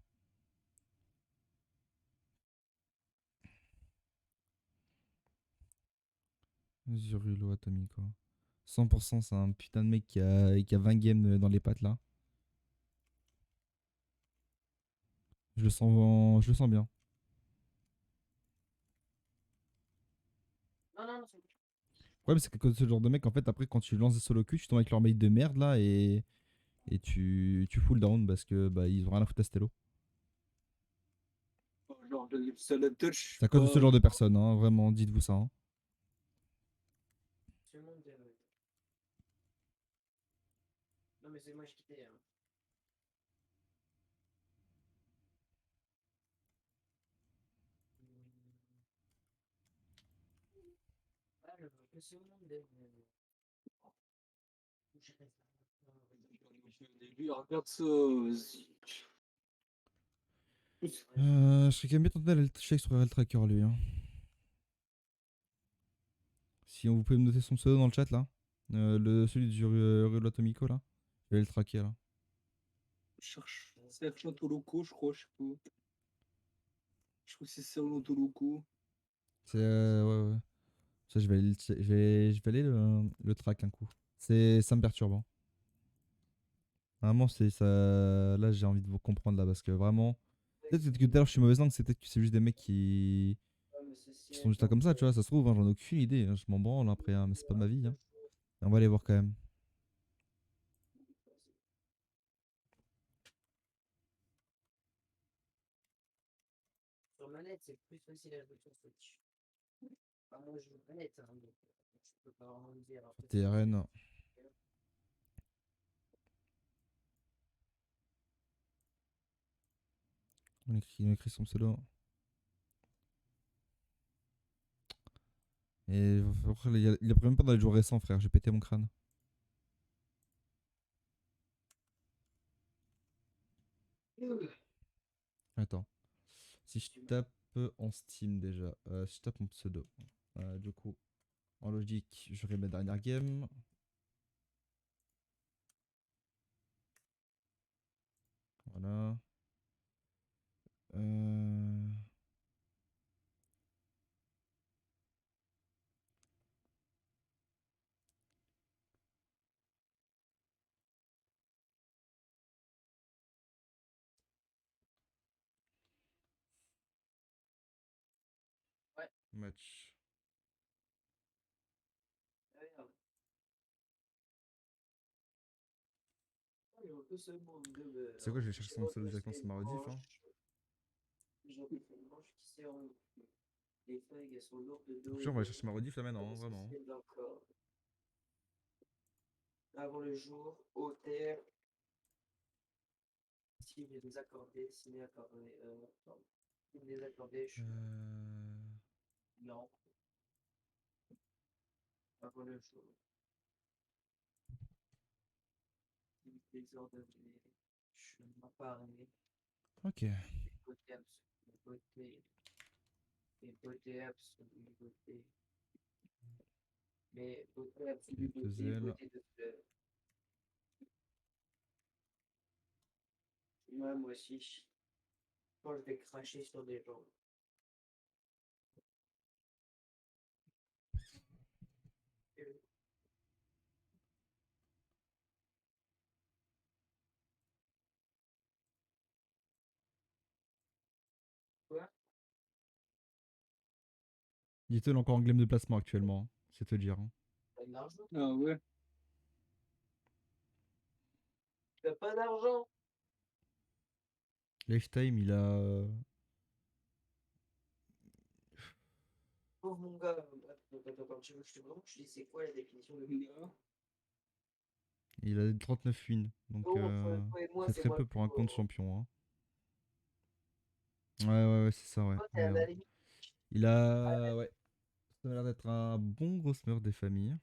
Zurulo Atomico. 100%, c'est un putain de mec qui a 20 games dans les pattes là. Je le sens bien. Non, non, non, c'est bon. Le problème, c'est que ce genre de mec, en fait, après, quand tu lances des solo queues, tu tombes avec leur mail de merde là et tu full down parce que bah, ils ont rien à foutre à Stello. Genre, le salade touch, C'est à cause de ce genre de personnes, hein, vraiment, dites-vous ça, hein. Tout le monde. Non, mais c'est moi, je quittais. Hein. Alors, que ce monde est. Lui, regarde ça, vas-y. Je serais quand même bien tenté d'aller le check sur RL Tracker lui, hein. Si vous pouvez me noter son pseudo dans le chat là, celui du Rulo Atomico là, je vais le traquer là. Je cherche Serge Toloco, je crois, je sais pas. Je crois que c'est Serge Toloco. C'est ouais ouais. Ça, je vais aller le track un coup. Ça me perturbe, hein. Vraiment, c'est ça. Là, j'ai envie de vous comprendre là parce que vraiment. Peut-être que tout à l'heure je suis mauvaise langue, c'est peut-être que c'est juste des mecs qui sont juste là comme ça, tu vois. Ça se trouve, hein, j'en ai aucune idée, hein, je m'en branle après, hein, mais c'est pas ma vie, hein. Et on va aller voir quand même. Sur manette, c'est plus facile à jouer sur Switch. Enfin, moi, je joue manette, hein, donc je peux pas vraiment dire. Sur TRN. On écrit son pseudo. Et après, il a même pas dans les jours récents, frère. J'ai pété mon crâne. Attends. Si je tape en Steam déjà, si je tape mon pseudo, du coup, en logique, j'aurai ma dernière game. Voilà. Euh... Ouais. Match. C'est quoi, je vais chercher son pseudo directement sur ma rediff, hein. Les feuilles, elles sont lourdes de Donc, dos on et va aller de chercher ma rediff là maintenant, hein, vraiment, hein. essentiel d'un corps. Avant le jour, au terre, signe désaccordé, signe accordé, non. Signe désaccordé, je suis non. Avant le jour. Signe désordonné, je m'apparais. Ok. Beauté absolue, beauté. Et beauté absolue, beauté. Mais beauté absolue, Deux beauté, ailes. beauté de fleurs. Ouais, moi aussi. Quand je vais cracher sur des gens. Quoi? Little encore en glemme de placement actuellement, hein, c'est te dire, hein. T'as de l'argent? Ah ouais. T'as pas d'argent? Lifetime, il a. Pauvre mon gars. Attends, tu veux que je te montre? Je dis c'est quoi la définition de gars? Il a 39 wins. Donc, Oh, entre toi et moi, c'est c'est très moi peu le pour plus un compte pauvre. champion, hein. Ouais, ouais, ouais, c'est ça, ouais. Toi, t'es Ouais, à ouais. la limite. Il a. Ouais. Ça m'a l'air d'être être un bon gros smurf des familles.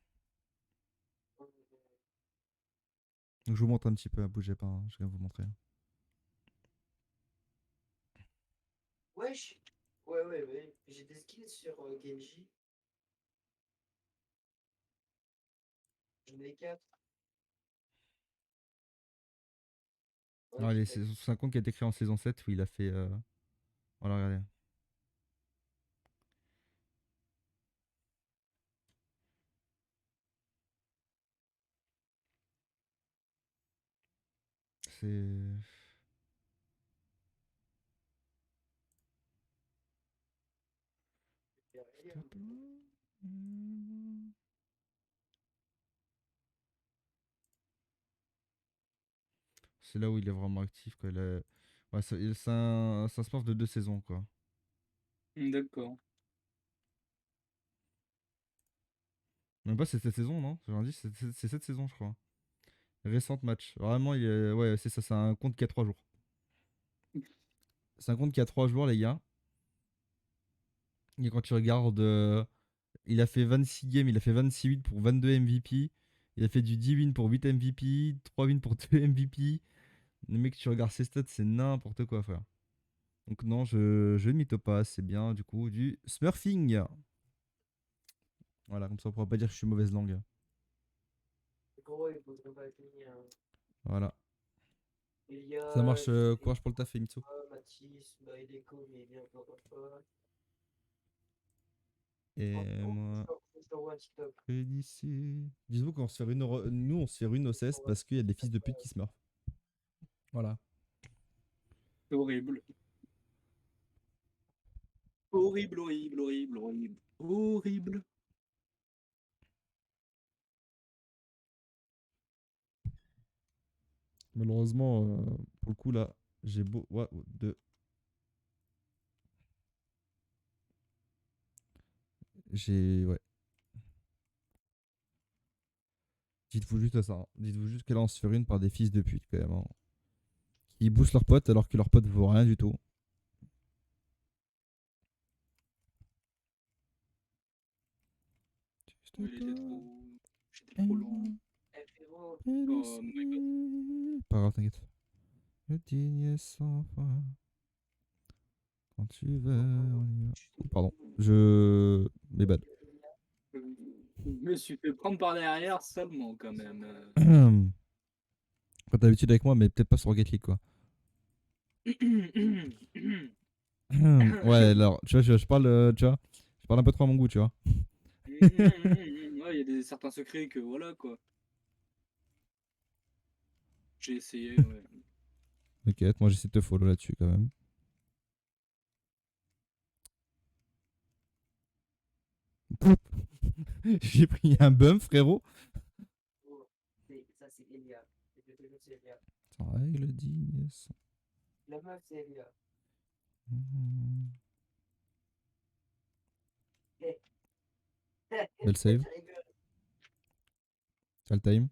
Donc, je vous montre un petit peu, bougez pas, hein, je vais vous montrer. Wesh. Ouais. J'ai des skills sur Genji. J'en ai 4. Ouais, Ah, j'ai c'est un compte qui a été créé en saison 7 où il a fait. Voilà, regardez. C'est. C'est là où il est vraiment actif, quoi. Ouais, c'est un sport de 2 saisons, quoi. D'accord. Même pas, c'est cette saison, non? J'ai rien dit, c'est cette saison, je crois. Récente match. Vraiment, ouais, c'est ça, c'est un compte qui a 3 jours. C'est un compte qui a 3 jours, les gars. Et quand tu regardes, il a fait 26 games, il a fait 26 wins pour 22 MVP. Il a fait du 10 wins pour 8 MVP, 3 wins pour 2 MVP. Le mec, tu regardes ses stats, c'est n'importe quoi, frère. Donc non, je ne mytho pas, c'est bien du coup du smurfing. Voilà, comme ça on pourra pas dire que je suis mauvaise langue. gros, il faudrait pas finir. Voilà. Il y Ça a marche, courage pour le taf, Mitsu. Mathis, bah, il est con, mais il vient encore pas. Et moi, Je t'envoie un TikTok. je d'ici. Dites-vous qu'on se fait une, nous on se fait une OCS parce qu'il y a des fils de pute qui se meurent. Voilà. C'est horrible. Horrible. Malheureusement, pour le coup là, j'ai beau. Ouais, j'ai. Ouais. Dites-vous juste ça, hein. Dites-vous juste que là on se fait une par des fils de pute quand même, hein. Qui boostent leurs potes alors que leurs potes vaut rien du tout. Ouais, j'étais trop lent. Eh, frérot, Oh my god. Pas grave, t'inquiète. Le digne sans fin. Quand tu veux, on y va. Pardon, mes bad. Je me suis fait prendre par derrière seulement quand même. Pas d'habitude avec moi, mais peut-être pas sur Rocket League, quoi. Ouais, alors, tu vois, je parle, tu vois, je parle un peu trop à mon goût, tu vois. Ouais, il y a certains secrets que voilà quoi. J'ai essayé, ouais. T'inquiète, moi j'essaie de te follow là-dessus quand même. J'ai pris un bump, frérot. oh, ça c'est Elia. Je te jure, c'est Elia. Sans règle digne sans. La meuf, c'est Elia. Eh, Belle save. je rigole. T'as le time.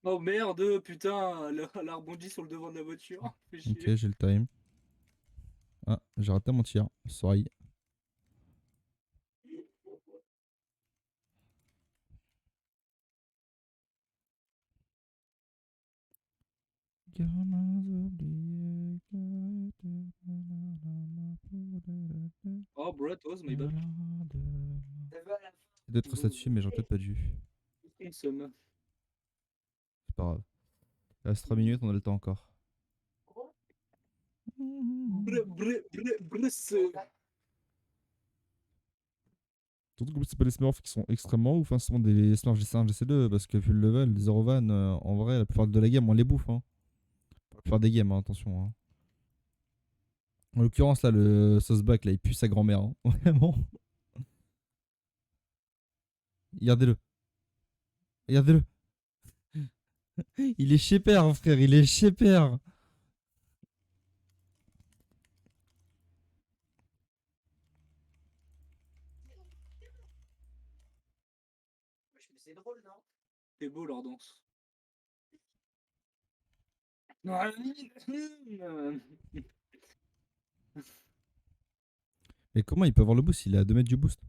Oh merde, putain, elle a rebondi sur le devant de la voiture. Fais Ok, chier. j'ai le time. Ah, j'ai raté mon tir. Sorry. Oh, bro, was my bad. Ça va à la fin. Peut-être ça dessus, mais j'aurais peut-être pas dû. Une somme. C'est pas grave. Il reste 3 minutes, on a le temps encore. Gros, Surtout que c'est pas les Smurfs qui sont extrêmement ouf, hein. Ce sont des Smurfs GC1, GC2, parce que vu le level, les Zero Van, en vrai, la plupart de la game, on les bouffe, hein. La plupart des games, hein, attention, hein. En l'occurrence, là, le Sauceback, là, il pue sa grand-mère, hein. Vraiment. Regardez-le. Regardez-le. Il est chez père, hein, frère, il est chez père. wesh, mais c'est drôle, non? C'est beau leur danse. Mais comment il peut avoir le boost? Il est à 2 mètres du boost.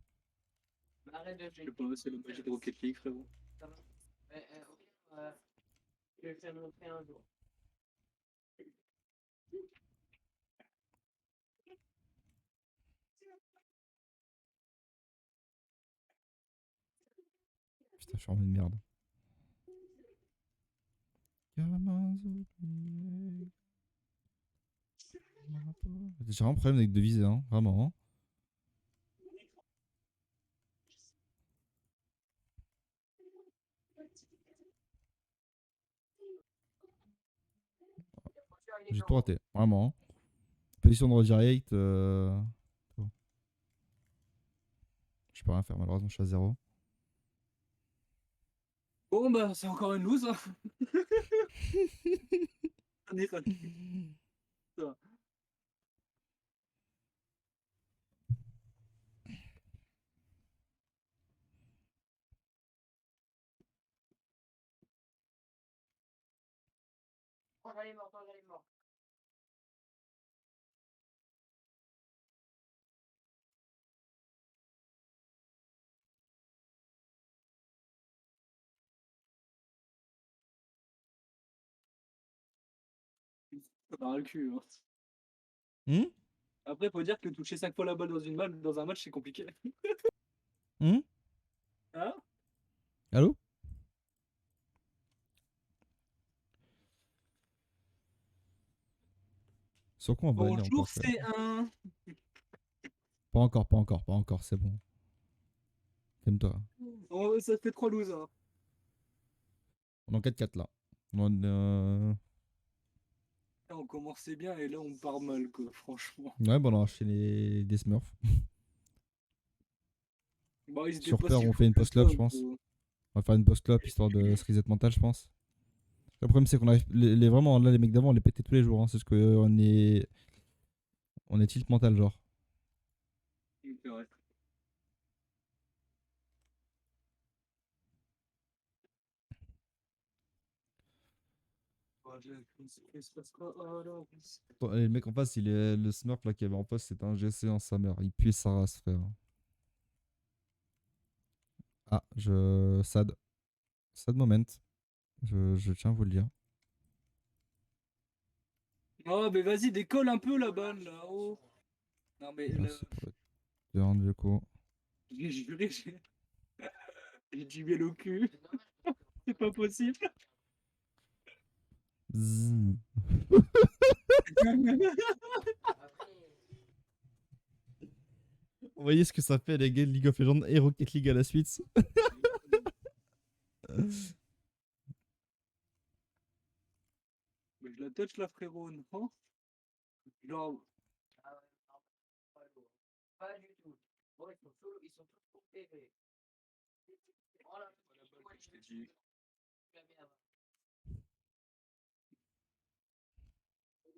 Arrête de Je sais faire. pas, c'est le magie de Rocket League, frérot. Ça va. Ok, je vais te faire montrer un jour. Putain, je suis en mode merde. Gamins oubliés. J'ai vraiment un problème avec de viser, hein, vraiment. Hein. J'ai tout raté, vraiment. Hein. Position de redirect. Bon. Je peux rien faire, malheureusement, je suis à 0. Bon, bah, c'est encore une loose. Hein. On est raté. Ça. Oh, j'allais mort, oh, j'allais mort. Ça part le cul. Hein. Hum Après, faut dire que toucher 5 fois la balle dans un match, c'est compliqué. Hum Hein? Allô? Sur quoi on va aller Bonjour, encore, frère? c'est un. Pas encore, pas encore, pas encore, c'est bon. Calme-toi. Oh, ça fait 3 looses. Hein. On est en 4-4 là. On commençait bien et là, on part mal, quoi, franchement. Ouais, bon, on a enchaîné des Smurfs. Bah, ils étaient Sur pas peur, si on fous fait une que post-club, ça, je pense. quoi. On va faire une post-club histoire de se reset mental, je pense. Le problème, c'est qu'on arrive. Vraiment, là, les mecs d'avant, on les pétait tous les jours. Hein. C'est ce qu'on est. On est tilt mental, genre. C'est vrai. Il se passe quoi alors? Et le mec en face, il est le Smurf là qui avait en poste, c'était un GC en sa mère. Il pue sa race, frère. Ah, Sad. Sad moment. Je tiens à vous le dire. Oh, mais vas-y, décolle un peu la balle là-haut. Non, mais Merci pour le turn, du coup. j'ai juré, j'ai du miel au cul. C'est dommage parce que C'est pas possible. Zzz. après, Vous voyez ce que ça fait les gars de League of Legends et Rocket League à la suite. Mais je la touch là, frérot, non? Genre, ah ouais, non, pas lourd. Pas du tout. Bon, ils sont tous pour PV. Voilà, je t'ai dit.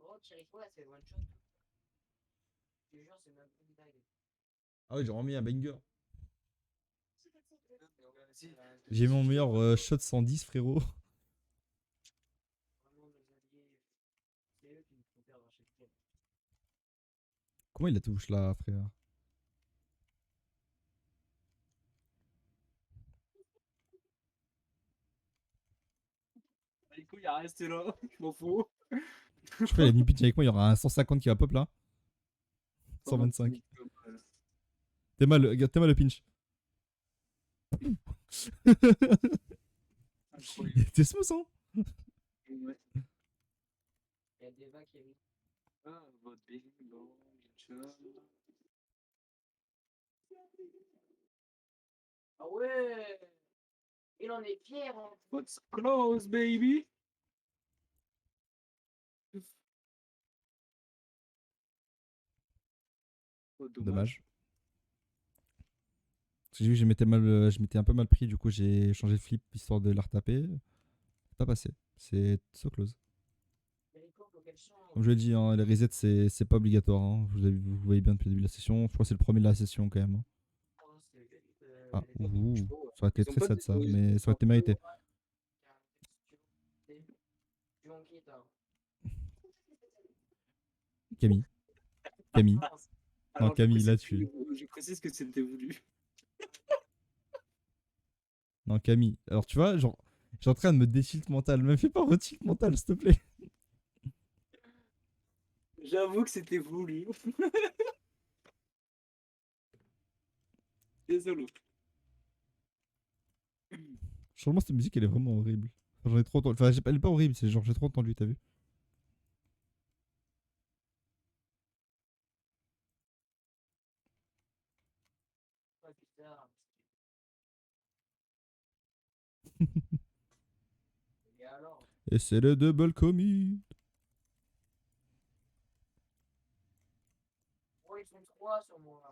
Oh, Thierry, quoi, c'est one shot. Je te jure, c'est même pas une blague. Ah oui, j'ai remis un banger. Vas-y. J'ai mon meilleur shot 110, frérot. Vraiment, nos alliés, c'est eux qui nous font perdre à chaque fois. Comment il la touche là, frère? Du coup, il a resté là, je m'en fous. Je crois qu'il a mis pitch avec moi, il y aura un 150 qui va pop là. 125. T'es mal, regarde, t'es mal le pinch. Incroyable. T'es smooth, hein? Ouais. Il y a des vagues qui arrivent. Ah, votre big bang, job. Ah ouais! Il en est fier, hein. What's close, baby? Oh, Dommage. Parce que j'ai vu que je m'étais un peu mal pris, du coup j'ai changé de flip histoire de la retaper. C'est pas passé. C'est so close. Comme je l'ai dit, hein, les resets c'est pas obligatoire. Hein. Vous voyez bien depuis le début de la session. Je crois que c'est le premier de la session quand même. Hein. Ah, ouh, ça aurait été Ils ont très pas sad de- ça, mais ça aurait été mérité. Camille. Camille. Alors, Camille, là, tu- je précise que c'était voulu. Non, Camille. Alors, tu vois, genre, j'ai en train de me déchilt mental. Me fais pas retilt mental, s'il te plaît. J'avoue que c'était voulu. Désolé. Franchement, cette musique, elle est vraiment horrible. Enfin, j'en ai trop entendu. Enfin, elle est pas horrible, c'est genre, j'ai trop entendu, t'as vu? Ah, putain. Et alors? Et c'est le double commit. Oh, ils sont 3 sur moi.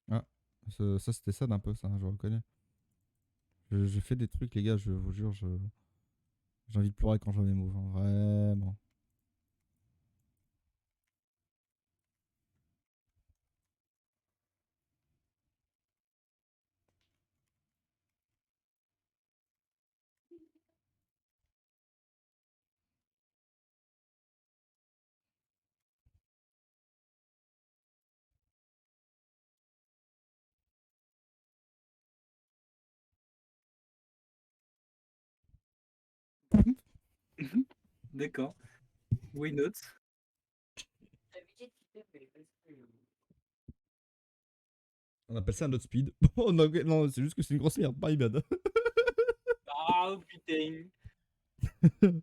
Ah, ça c'était ça d'un peu, ça, je reconnais. Je fais des trucs, les gars, je vous jure, j'ai envie de pleurer quand je vois mes moves, hein, vraiment. D'accord. Why not? D'habitude, tu sais, mais parce que. On appelle ça un autre speed. Oh non, non, c'est juste que c'est une grosse merde, pas bad. Ah putain. Mais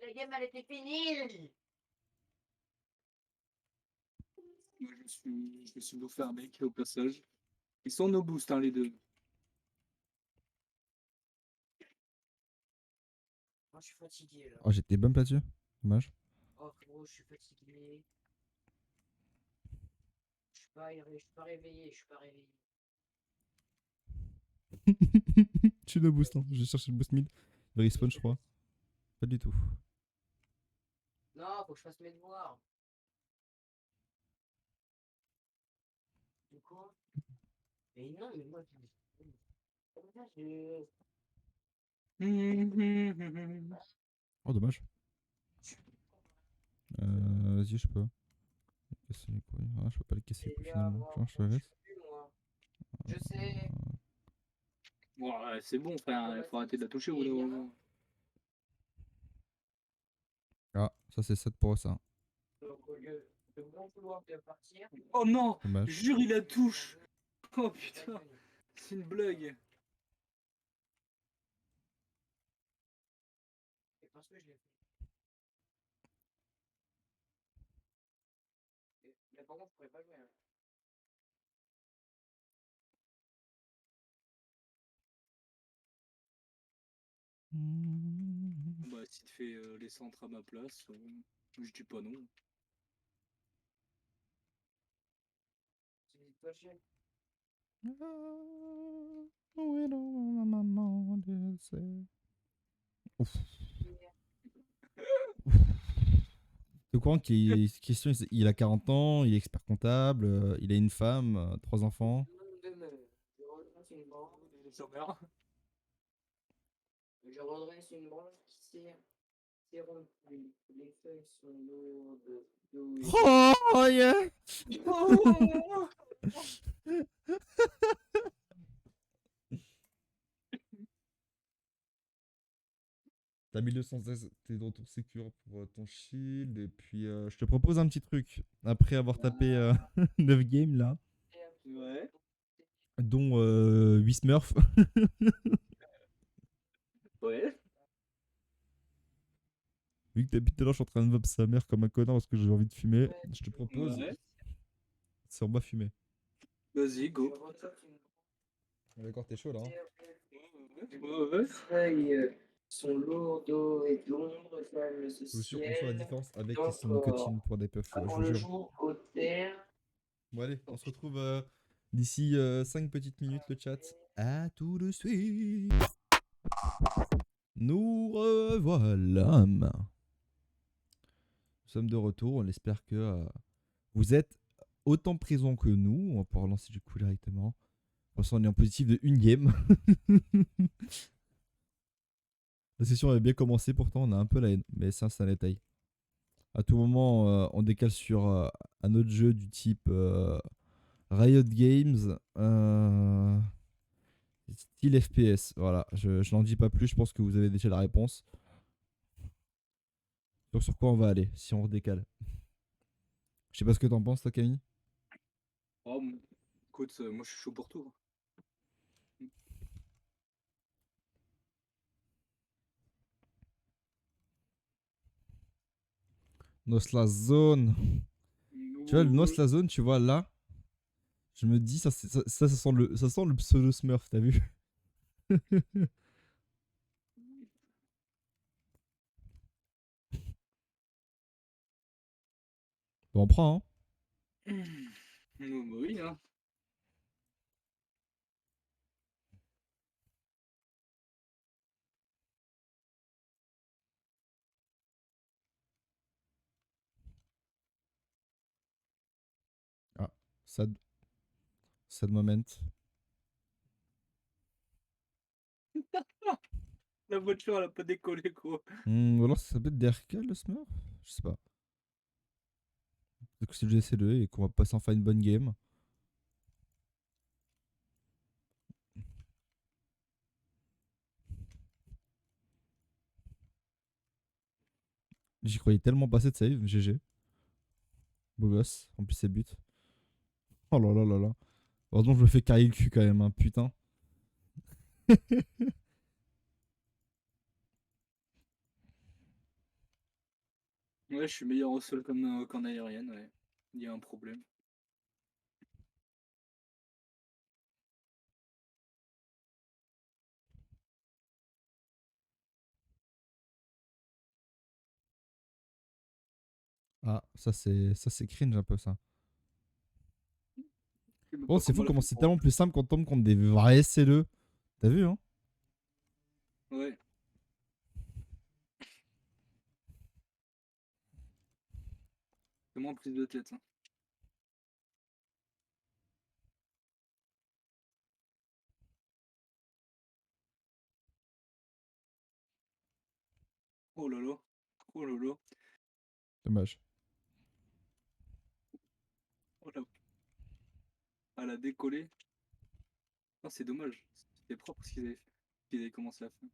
la game, elle était finie! Moi, je me suis bouffé un mec au passage. Ils sont no boost, hein, les deux. Moi, je suis fatigué là. Oh, j'étais bump là-dessus. Dommage. Oh, frérot, je suis fatigué. Je suis pas réveillé, je suis pas réveillé. Je suis no boost, hein. J'ai cherché le boost mid. Il respawn, je crois. Pas du tout. Non, faut que je fasse mes devoirs. Du coup. Mais non, mais moi, je. Comme ça, je. Oh, dommage. Vas-y, je peux. Casser les couilles. Ah, je peux pas les casser les couilles finalement. Tiens, je te laisse. Je sais. Ouais, c'est bon, frère. Il faut arrêter de la toucher au bout d'un moment. Ah, ça c'est 7 pour ça. Donc, au lieu de bon vouloir de partir. Oh non! Dommage. Jure, il la touche! Oh putain! C'est une blague! Et parce que je l'ai fait. Mais par contre, je pourrais pas jouer. Hein. Bah, si tu fais les centres à ma place, je dis pas non. C'est toi, chien. Ouf. T'es au courant qu'il est question, il a 40 ans, il est expert comptable, il a une femme, 3 enfants. Je redresse une branche qui s'est rompue. Les feuilles sont lourdes. Oh yeah. T'as 1216, t'es de retour sécure pour ton shield. Et puis je te propose un petit truc. Après avoir tapé 9 games là, Ouais. dont 8 smurfs. Ouais. Vu que depuis tout à l'heure je suis en train de vob sa mère comme un connard parce que j'ai envie de fumer, je te propose, Ouais. c'est on va fumer. Vas-y, go. D'accord, t'es chaud là. Hein. Ouais. Les feuilles sont lourdes et d'ombre comme le Je vous jure qu'on sent la ciel. différence avec Donc, et sans nicotine pour des puffs, je avant vous le jure. jour au terre. Bon allez, on se retrouve d'ici 5 petites minutes le chat. À tout de suite. Nous revoilà. Nous sommes de retour. On espère que vous êtes autant présents que nous. On va pouvoir lancer du coup directement. Pour l'instant, on est en positif de une game. La session avait bien commencé, pourtant on a un peu la haine. Mais ça, c'est un détail. À tout moment, on décale sur un autre jeu du type Riot Games. Style FPS. Voilà, je n'en dis pas plus. Je pense que vous avez déjà la réponse. Sur quoi on va aller si on redécale. Je sais pas ce que t'en penses, toi, Camille. Oh, écoute, moi je suis chaud pour tout. Nosla Zone. Tu vois, le Nosla Zone, tu vois, là, je me dis, ça sent le pseudo Smurf, t'as vu? Bon, on prend, hein. Bah oui, hein. Ah, sad moment. La voiture elle a pas décollé quoi. Ou alors ça peut être DRK, le Smurf? Je sais pas. Peut-être que c'est le GC2 et qu'on va passer enfin une bonne game. J'y croyais tellement passer de save, GG. Beau gosse, en plus c'est but. Oh là là là là. Heureusement je me fais carrer le cul quand même, hein, putain. Ouais, je suis meilleur au sol qu'en aérienne, ouais. Il y a un problème. Ah, ça c'est cringe un peu ça. Je sais même Bon, pas c'est fou comment elle a comment fait c'est pour. tellement plus simple quand on tombe contre des vrais SLE. T'as vu, hein? Ouais. C'est moins prise de tête. Hein. Oh là là. Oh là là. Dommage. Oh là. Elle a décollé. Ah, c'est dommage. C'était propre ce qu'ils avaient fait. Ils avaient commencé à faire.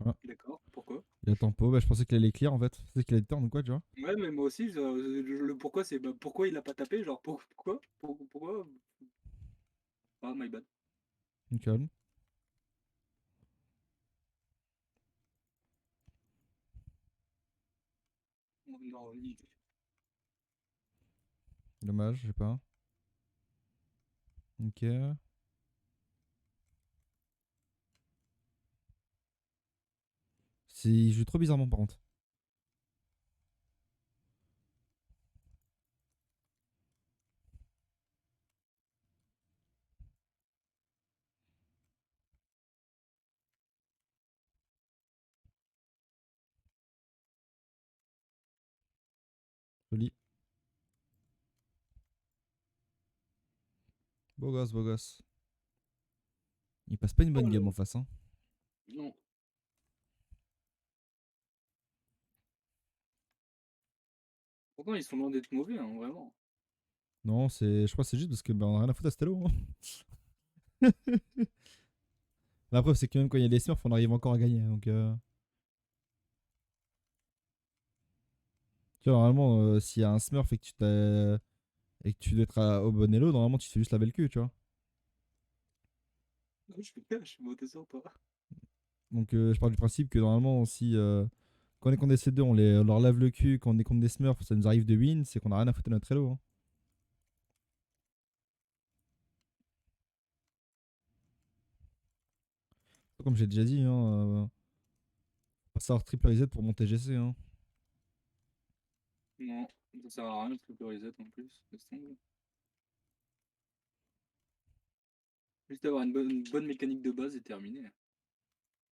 Ah, D'accord. Pourquoi? il a tempo, bah, je pensais qu'il allait clear en fait. Je pensais qu'il allait turn ou quoi, tu vois? Ouais, mais moi aussi, le pourquoi, c'est bah, pourquoi il a pas tapé? Genre, pourquoi? Pourquoi? Ah, my bad. Nickel. Oh, non, Dommage, j'ai pas. Ok. Il joue trop bizarrement par contre. Joli. Beau gosse, beau gosse. Il passe pas une oh bonne là game là. en face, hein. Non. Pourtant, ils sont loin d'être mauvais, hein, vraiment. Non, je crois que c'est juste parce que on a rien à foutre à Stello, hein. La preuve, c'est que même quand il y a des smurfs, on arrive encore à gagner. Donc, tu vois, normalement, s'il y a un smurf et que tu dois être au bon elo, normalement, tu te fais juste laver le cul, tu vois. Je suis monté sur toi. Donc, je pars du principe que normalement, si quand on est contre des C2, on leur lave le cul, quand on est contre des smurfs, ça nous arrive de win, c'est qu'on a rien à foutre à notre elo, hein. Comme j'ai déjà dit, hein, pas savoir triple reset pour monter GC, hein. Non, ça sert à rien de triple reset en plus. Laisse tomber. Juste avoir une bonne mécanique de base et terminé.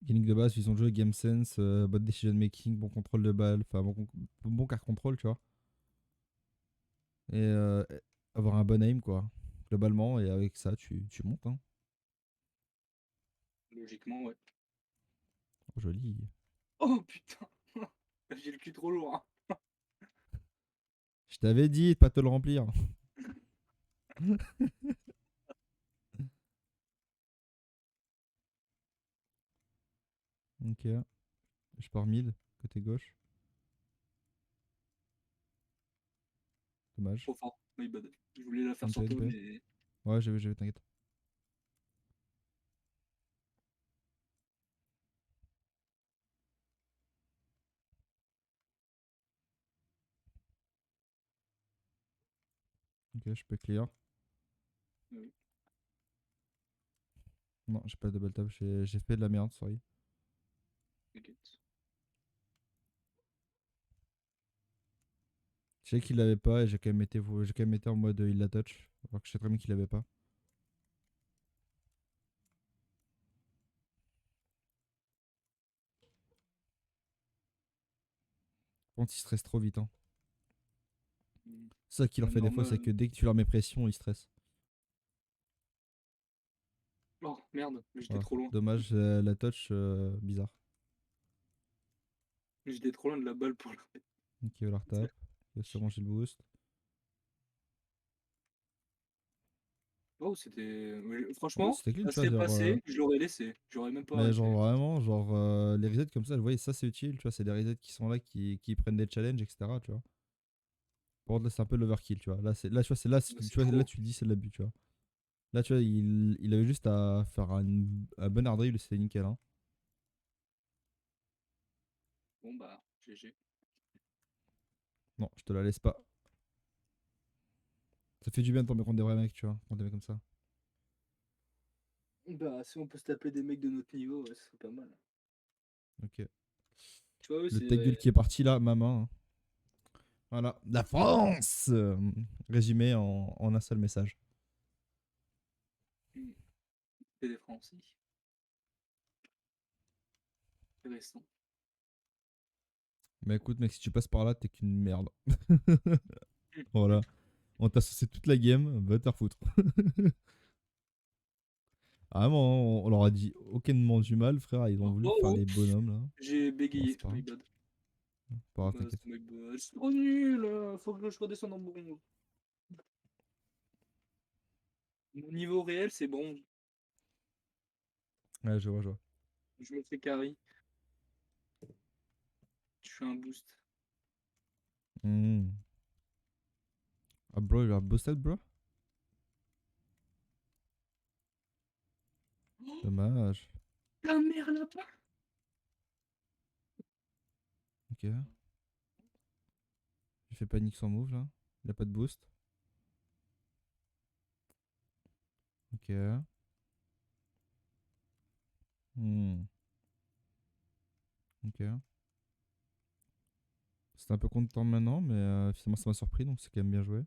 Gimmick de base, vision de jeu, game sense, bonne decision making, bon contrôle de balle, enfin bon car contrôle, tu vois. Et avoir un bon aim, quoi. Globalement, et avec ça, tu montes, hein. Logiquement, ouais. Oh, joli. Oh putain! J'ai le cul trop lourd. Hein. Je t'avais dit de pas te le remplir. Ok. Je pars mid, côté gauche. Dommage. Trop fort. My bad. Je voulais la faire sur TNT, toi, TNT. mais. Ouais, j'ai vu, t'inquiète. Ok, je peux clear. Oui, Non, j'ai pas de double tap, j'ai fait de la merde, sorry. t'inquiète. Je sais qu'il l'avait pas et j'ai quand même été en mode il la touch. Alors que je sais très bien qu'il l'avait pas. Par contre, ils stressent trop vite, hein. C'est ça qui leur Ouais, fait défaut, c'est normal. que dès que tu leur mets pression, ils stressent. Oh merde, j'étais Voilà. trop loin. Dommage, la touch, bizarre. J'étais trop loin de la balle pour le. Ok, on la retape. C'est bon, j'ai le boost. Oh, c'était. Ouais, Ouais, franchement, c'était clean, ça tu vois, serait genre. passé, je l'aurais laissé. J'aurais même Mais pas genre fait. vraiment, genre les resets comme ça, vous voyez, ça c'est utile, tu vois, c'est des resets qui sont là, qui prennent des challenges, etc. Tu vois. Par contre, là, c'est un peu l'overkill, tu vois. Là, tu vois, c'est là, Bah, tu c'est vois, là, trop. tu te dis, c'est de l'abus, tu vois. Là, tu vois, il avait juste à faire un bon hard drill, c'était nickel, hein. Bon bah, GG. Non, je te la laisse pas. Ça fait du bien de tomber contre des vrais mecs, tu vois, contre des mecs comme ça. Bah, si on peut se taper des mecs de notre niveau, ouais, ce serait pas mal. Ok. Tu vois, eux, Le c'est. ta gueule qui est parti là, ma main, hein. Voilà. La France résumé en un seul message. C'est des Français. Intéressant. Mais écoute, mec, si tu passes par là, t'es qu'une merde. Voilà. On t'a saucé toute la game, va te faire foutre. Ah, vraiment, on leur a dit aucunement du mal, frère. Ils ont Oh, voulu oh, faire oh, les bonhommes là. j'ai Bon, bégayé, c'est pas my grave. bad. Pas grave, Bah, t'inquiète. c'est my bad. C'est trop nul, faut que je redescende en bronze. Mon niveau réel, c'est bronze. Ouais, je vois, je vois. Je me fais carry. Je fais un boost. Hmm. Ah, bro, il a boosted, bro. Oh, Dommage. la mère là-bas! Ok. Il fait panique sans move là. Il a pas de boost. Ok. Hmm. Ok. C'était un peu content maintenant, mais finalement ça m'a surpris, donc c'est quand même bien joué.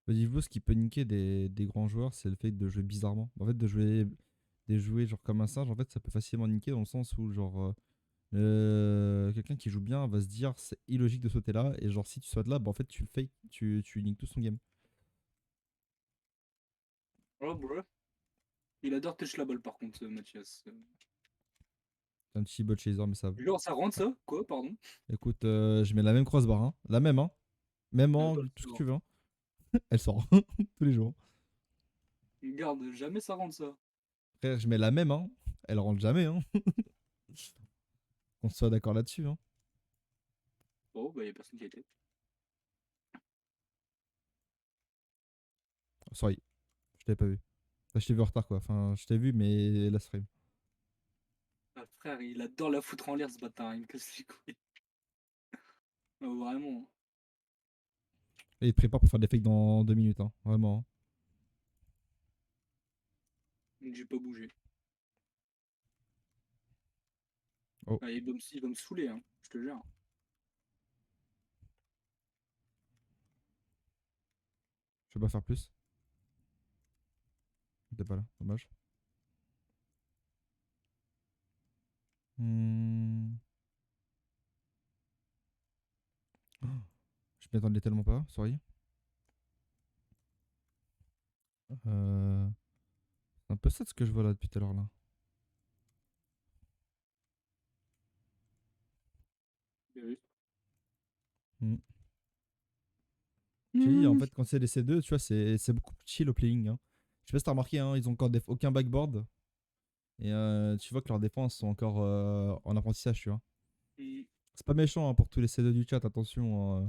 Le niveau, ce qui peut niquer des grands joueurs, c'est le fait de jouer bizarrement. En fait, de jouer genre comme un singe, en fait, ça peut facilement niquer dans le sens où genre quelqu'un qui joue bien va se dire c'est illogique de sauter là, et genre si tu sautes là, bah en fait tu le fake, tu niques tout son game. Oh, bro. Il adore touch la balle par contre, Mathias. C'est un petit bot chaser, mais ça. Genre, ça rentre ça? Quoi, pardon? Écoute, je mets la même crossbar, hein. La même, hein. Même Elle doit angle, le tout ce que savoir. tu veux, hein. Elle sort tous les jours. Regarde, jamais ça rentre ça. Frère, je mets la même, hein. Elle rentre jamais, hein. Qu'on soit d'accord là-dessus, hein. Oh, bah, y'a personne qui a été. Sorry, je t'avais pas vu. Enfin, je t'ai vu en retard, quoi. Enfin, je t'ai vu, mais la stream. Ah, frère, il adore la foutre en l'air ce bâtard, il me casse les couilles. Ah, vraiment. Et il te prépare pour faire des fakes dans 2 minutes, hein. Vraiment, hein. Donc j'ai pas bougé. Oh, Ah, il va me saouler, hein, je te jure. Je peux pas faire plus. T'es pas là, dommage. Hmm. Oh, je m'y attendais tellement pas, sorry. C'est un peu ça de ce que je vois là depuis tout à l'heure là. Bien vu. Hmm. Je t'ai dit, en fait, quand c'est des C2, tu vois, c'est beaucoup plus chill au playing. Hein. Je sais pas si t'as remarqué, hein, ils ont encore aucun backboard. Et tu vois que leurs défenses sont encore en apprentissage, tu vois. Mm. C'est pas méchant hein, pour tous les C2 du chat, attention.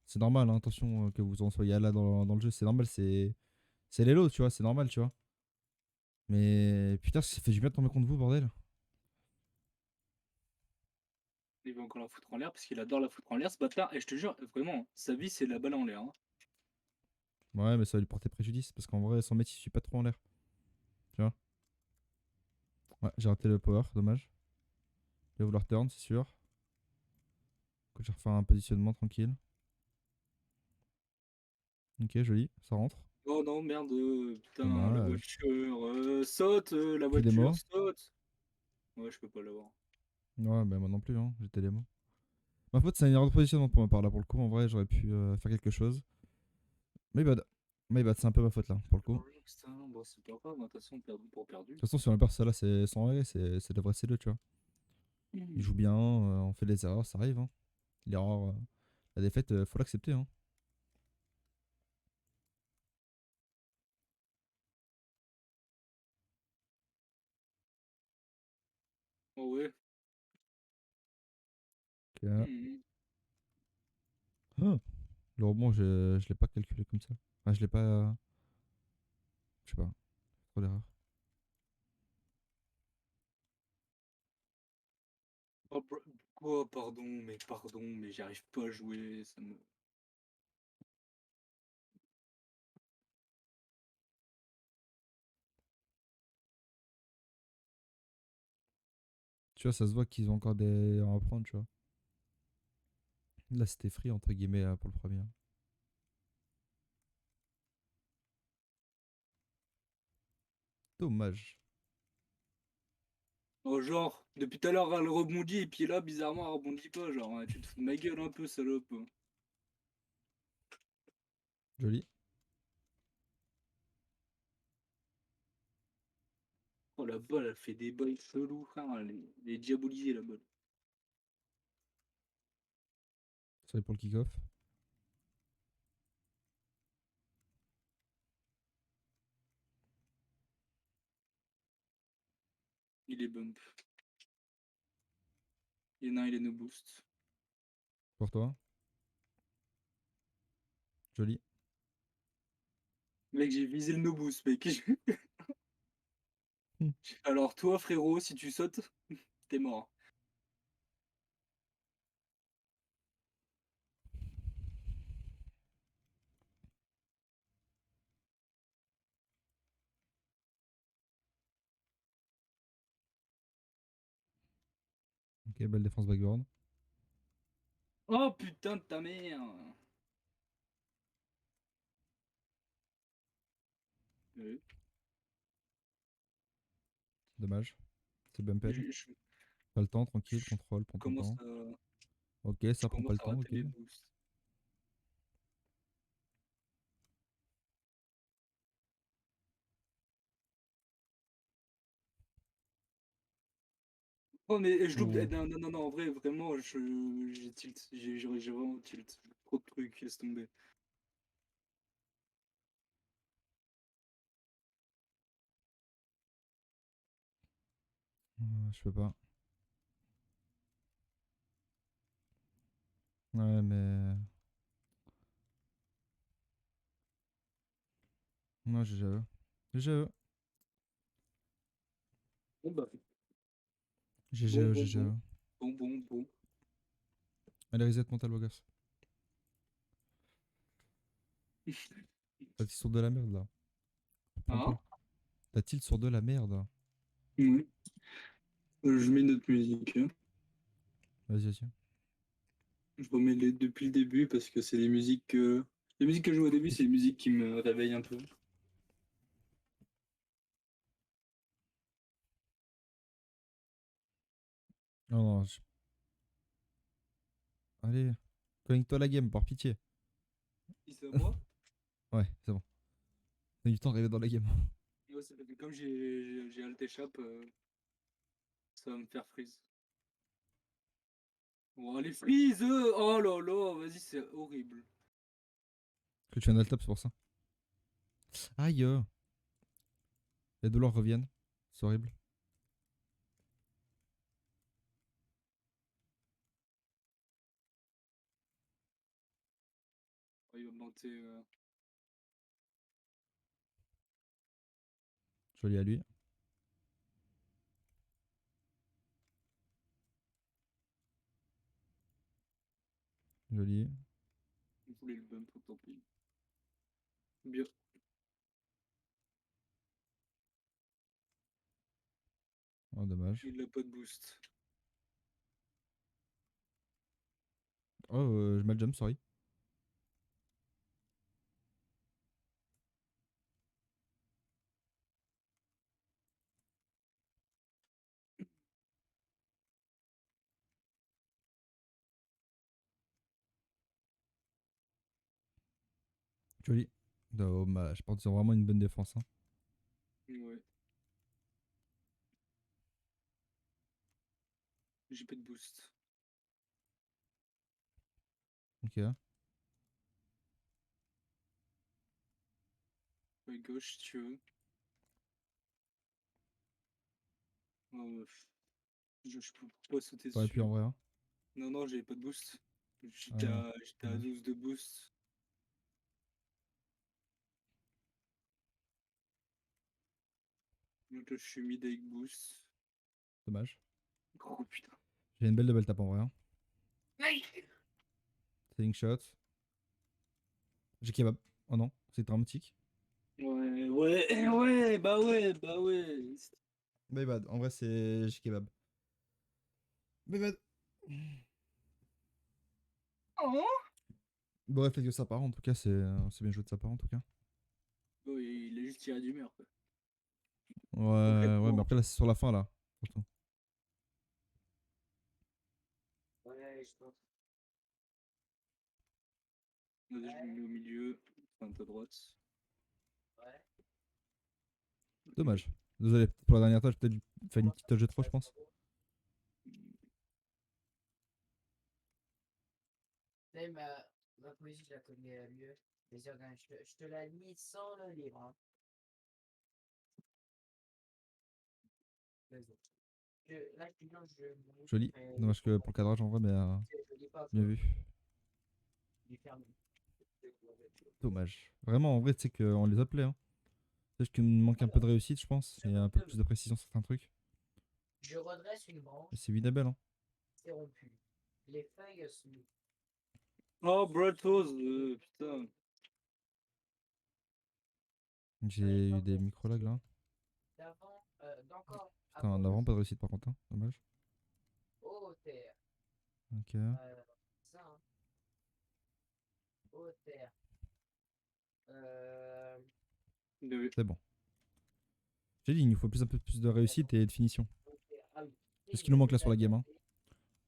C'est normal, hein, attention que vous en soyez là dans le jeu, c'est normal, c'est les lots, tu vois, c'est normal, tu vois. Mais putain, ça fait du bien de tomber contre vous, bordel. Il veut encore la foutre en l'air parce qu'il adore la foutre en l'air, ce bâtard. Et je te jure, vraiment, sa vie, c'est la balle en l'air. Hein. Ouais, mais ça va lui porter préjudice parce qu'en vrai, son mec il suit pas trop en l'air. Tu vois. Ouais, j'ai raté le power, dommage. Il va vouloir turn, c'est sûr. Que je vais refaire un positionnement tranquille. Ok, joli, ça rentre. Oh non, merde, putain, la Dommage. voiture saute, la Plus des voiture mots. saute. Ouais, je peux pas l'avoir. Ouais, bah moi non plus, hein. J'étais les mots. Ma faute, c'est une erreur de positionnement pour ma part là. Pour le coup, en vrai, j'aurais pu faire quelque chose. My bad. My bad, c'est un peu ma faute là, pour le coup. De Putain, bon, c'est pas grave, hein, de toute façon, perdu pour perdu. toute façon, si on a peur, ça là, c'est sans regret, c'est de vrai C2, tu vois. Il joue bien, on fait des erreurs, ça arrive. Hein. L'erreur, la défaite, faut l'accepter. Hein. Oh ouais. Ok. Mhm. Ah, le rebond, je l'ai pas calculé comme ça. Enfin, je l'ai pas. Je sais pas, trop d'erreur. Oh, oh, pardon, mais j'arrive pas à jouer, ça me... Tu vois, ça se voit qu'ils ont encore des erreurs à prendre, tu vois. Là, c'était free, entre guillemets, pour le premier. Dommage. Oh, genre, depuis tout à l'heure, elle rebondit, et puis là, bizarrement, elle rebondit pas, genre, hein, tu te fous de ma gueule un peu, salope. Joli. Oh, la balle, elle fait des bails chelous, frère, elle est diabolisée, la balle. Sorry pour le kick-off. Il est bump. Il y en a un, il est no boost. Pour toi. Joli. Mec, j'ai visé le no boost, mec. Hmm. Alors toi, frérot, si tu sautes, t'es mort. Ok, belle défense backboard. Oh putain de ta mère. Ouais. Dommage. C'est bumped. Je, je- Pas le temps, tranquille, je contrôle, prends ton commence temps. à, Ok, je ça prend pas commence le à temps, rater ok. mes boosts. Oh mais je loupe. Ouh. Non, non, non, non, en vrai, vraiment, j'ai tilt. J'ai vraiment tilt. Trop de trucs, laisse tomber. Je peux pas. Ouais, mais. Non, GGE. GGE. Bon bah, bon, GGE, bon, bon, GGE. bon, bon, bon. Allez, reset mental, beau gosse. T'as tilt sur de la merde là. Prends-toi. Ah, T'as tilt sur de la merde. oui. Je mets notre musique. Hein. Vas-y, vas-y. Je remets les depuis le début parce que c'est les musiques que Les musiques que je joue au début, c'est les musiques qui me réveillent un peu. Non, non, allez, connecte-toi à la game, par pitié. Si c'est à moi, Ouais, c'est bon. T'as du temps d'arriver dans la game. ouais, c'est parce que comme j'ai alt échappe, ça va me faire freeze. Bon, allez, freeze! Oh là là, vas-y, c'est horrible. Que tu viens d'altap, c'est pour ça. Aïe! Les douleurs reviennent. C'est horrible. Oh, il va monter. Joli à lui. Joli. Il voulait le bump, tant pis. Bien. Oh, dommage. Il a pas de boost. Oh, je mal jump, sorry. Joli. Dommage. Par contre, ils ont vraiment une bonne défense. Hein. Ouais. J'ai pas de boost. Ok. Ouais, gauche, si tu veux. Oh, je peux pas sauter T'aurais pu dessus. en vrai. Hein. Non, non, j'avais pas de boost. Ah, non. J'étais à Dommage. 12 de boost. Donc là, je suis mid avec boost. Dommage. Oh putain. J'ai une belle double tap en vrai. Hein. Aïe. Selling shot. J'ai kebab. Oh non, c'est dramatique. Ouais, ouais, ouais, bah ouais, bah ouais. My bad. En vrai, c'est j'ai kebab. My bad. Oh. Bon, fait que ça part. En tout cas, c'est bien joué de sa part. En tout cas. Oh, il a juste tiré du mur, quoi. Ouais, mais Concrètement. après, là, c'est sur la fin, là. Surtout. Ouais, je pense. Vas-y, je me mets au milieu. Enfin, à droite. Ouais. Dommage. Désolé, pour la dernière touch, peut-être fait une petite touch de trop, je pense. Tu sais, ma poésie, je la connais mieux. Mais regarde, je te la lis sans le livre. Hein. Vas-y. Là, je dis non, je lis, Joli. mais Dommage que pour le cadrage, en vrai, mais je lis pas, bien quoi. vu. Je lis fermé. Dommage. Vraiment, en vrai, tu sais qu'on les appelait. Hein. C'est juste qu'il me manque un peu de réussite, je pense, et un peu plus de précision sur certains trucs. Je redresse une Et branche, c'est Winnable, hein. c'est rompu. Les feuilles sont Oh, Brattos, putain. J'ai eu des micro-lags là. d'avant, d'encore Putain, on a avant vraiment pas de réussite par contre. Hein. Dommage. au terre. Ok. Ça, hein. Au terre. Euh, C'est bon. J'ai dit, il nous faut un peu plus de réussite et de finition. au terre. Ah oui. C'est ce Il qui nous a manque là sur déjà la game. Hein.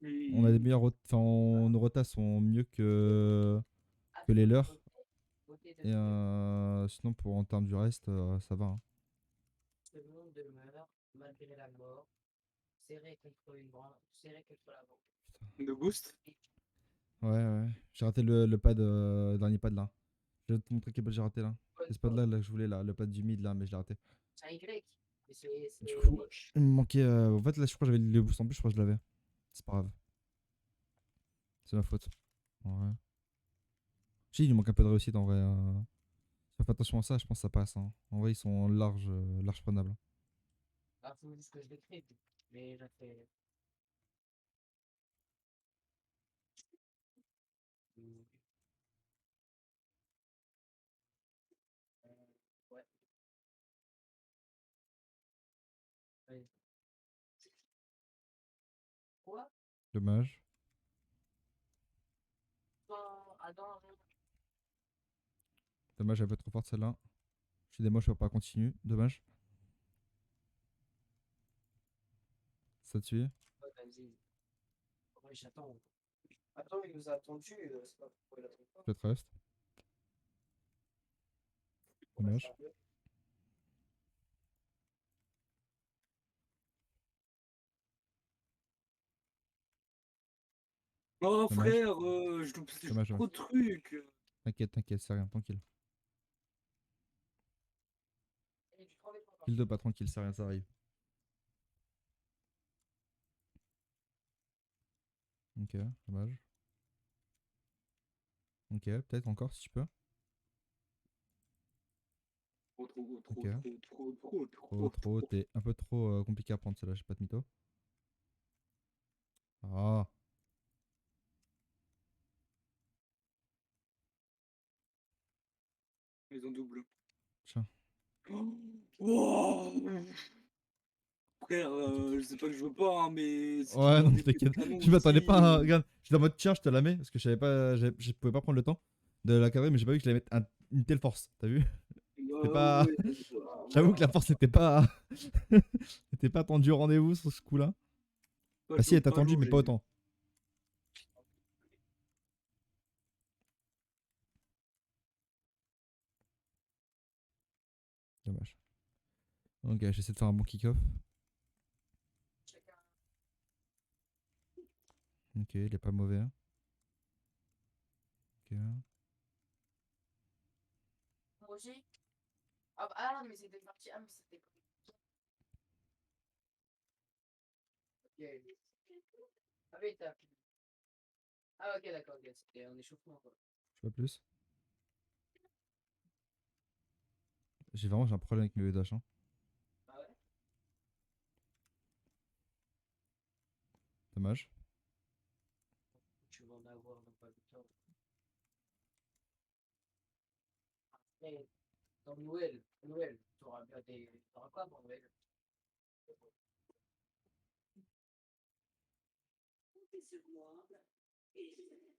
Hmm. On a des meilleurs. Enfin, nos rotas sont mieux que les leurs. Et sinon, en termes du reste, ça va. Hein. Ce monde demeure, malgré la mort, serré contre une branche, serré contre la branche. De boost? Ouais. J'ai raté le pad, dernier pad là. Je vais te montrer quel pad j'ai raté là. C'est ce pad là, que je voulais là, le pad du mid là, mais je l'ai raté. C'est un Y. Mais c'est Du coup, moche. il me manquait. En fait, là, je crois que j'avais le boost en plus, je crois que je l'avais. C'est pas grave. C'est ma faute. En vrai. Si, il lui manque un peu de réussite en vrai. Si on fait attention à ça, je pense que ça passe. Hein. En vrai, ils sont large prenables. Ah, faut juste que je l'écrive. Mais j'ai fait. Ouais. Ouais. Quoi? Dommage. Adam, Dommage, elle est un peu trop forte celle-là. Je suis des moches, je peux pas continuer. Dommage. Ça te suit? Ouais, vas-y. Ouais, j'attends. Attends, il nous a attendu. C'est pas pourquoi il attend pas. Peut-être reste. On va Dommage. faire mieux. Oh Dommage. frère, je loupe Dommage, trop dommage. de trucs. T'inquiète, t'inquiète, c'est rien, tranquille. Et tu te remets pas. Kill 2, pas tranquille, c'est rien, ça arrive. Ok, dommage. Ok, peut-être encore si tu peux. Trop, trop, trop, Ok. trop, trop, trop, Trop, trop, trop, trop. t'es un peu trop compliqué à prendre celle-là, j'ai pas de mytho. Ah, Ils ont double. tiens. Oh frère, je sais pas que je veux pas, hein, mais si tu Ouais, me non, donnes mais des coups de t'inquiète. canon Je m'attendais aussi, pas à. Regarde, j'étais en mode tiens, je te la mets parce que je savais pas. Je pouvais pas prendre le temps de la cadrer, mais j'ai pas vu que je allais mettre une telle force. T'as vu? C'était pas. ouais, J'avoue que la force était pas. Était pas tendue au rendez-vous sur ce coup-là. pas Ah si, elle chaud, était pas tendue, chaud, mais j'ai pas vu. autant. Dommage. Ok, j'essaie de faire un bon kick-off. Ok, il est pas mauvais. Ok. Roger. Ah, ah, mais c'était parti. Ah, mais c'était. Ok. Ah oui, t'as. Ah, ok, d'accord, ok. C'était un échauffement, quoi. Je sais pas plus. J'ai un problème avec mes dash. Hein. Ah ouais? Dommage. Tu vas en avoir dans pas de temps. Après, dans Noël, t'auras bien des. T'auras quoi pour Noël?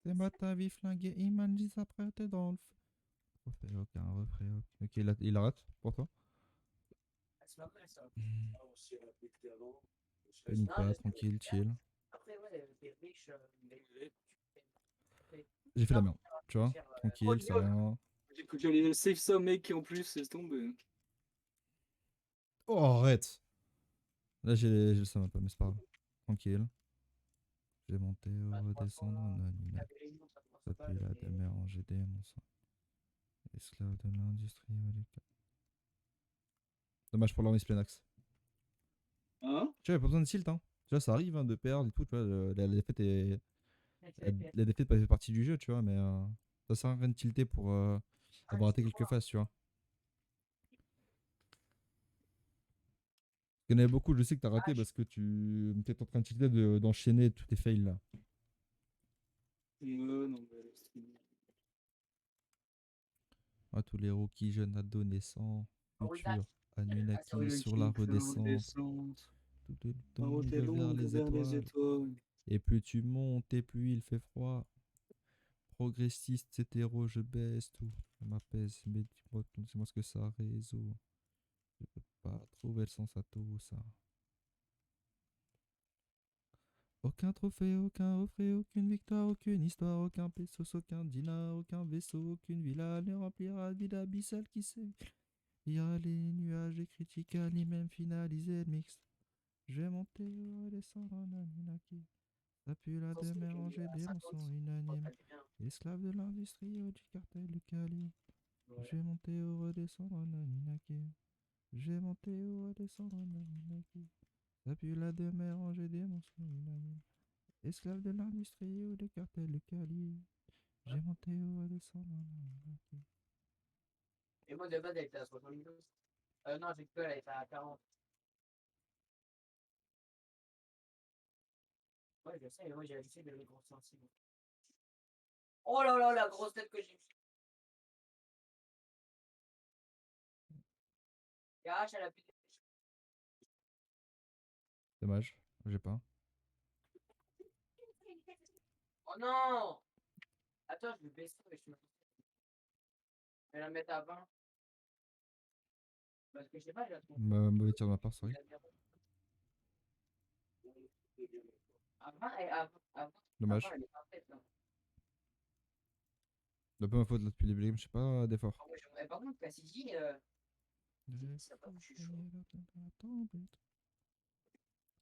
C'est moi ta vie flinguée, il m'a dit après t'es dans le feu. Refait aucun, refait aucun. Ok, il arrête pour toi. Ah, c'est pas mal ça. Panique Non, pas, mais c'est tranquille, bien. chill. Après, ouais, t'es riche, mais J'ai fait la non, merde, tu vois. faire, Tranquille, c'est rien. J'ai cru que j'allais save ça, mec, en plus, laisse tomber. Oh, arrête. Là, j'ai le seum un peu, mais c'est pas grave. Tranquille. J'ai monté ou bah, trois redescendre, fois, nanina. la réunion, ça commence Ça pas, pue la mais déméranger des mon sang. Esclave de l'industrie. Dommage pour l'armée Splenax. Hein? Tu vois, pas besoin de silt, hein. Tu vois, ça arrive hein, de perdre et tout, tu vois. La défaite est. La défaite fait partie du jeu, tu vois, mais ça sert à rien de tilter pour avoir raté quelques phases, tu vois. Il y en avait beaucoup, je sais que t'as raté parce que tu étais en train de tilter d'enchaîner tous tes fails là. Non, mais laisse tomber. Ah, tous les rookies jeunes adolescents, futurs, Oh, Anunnaki le sur la kiff, la redescente. redescente. Tout est La route est longue vers longue les vers les étoiles. étoiles. Et plus tu montes, et plus il fait froid. Progressiste, hétéro, je baisse tout. Je m'apaise, mais dis-moi ce que ça résout. Je peux pas trouver le sens à tout ça. Aucun trophée, aucun refrain, aucune victoire, aucune histoire, aucun pesos, aucun dinar, aucun vaisseau, aucune villa ne remplira de vide abyssal qui sévit. Il y a les nuages et critiques à ni même finaliser le mix. Je vais monter ou redescendre en Anunnaki. Ça pue la demeure rangée des mensonges unanimes. Esclave de l'industrie ou du cartel du Cali. Je vais monter ou redescendre en Anunnaki. Je vais monter ou redescendre en Anunnaki. Ça pue la demeure rangée des mensonges unanimes. Esclave de l'industrie ou du cartel du Cali. J'ai monté ou redescendre en Anunnaki. Et moi, de base, elle était à 72. Non, j'ai que elle était à 40. Ouais, je sais, mais moi, j'ai ajusté de micro sensible. Oh là là, la grosse tête que j'ai mis. Garage, elle a plus de. Dommage, j'ai pas. Oh non! Attends, je vais baisser, mais je me. Je vais la mettre à 20. Parce que je sais pas, je la trouve. Mauvais tir de ma part, sorry. À 20, à 20, Dommage. elle est parfaite. Là. C'est un peu ma faute là depuis le début, mais je sais pas d'effort. Ah ouais, par contre, Cassidy, ça va, je suis chaud.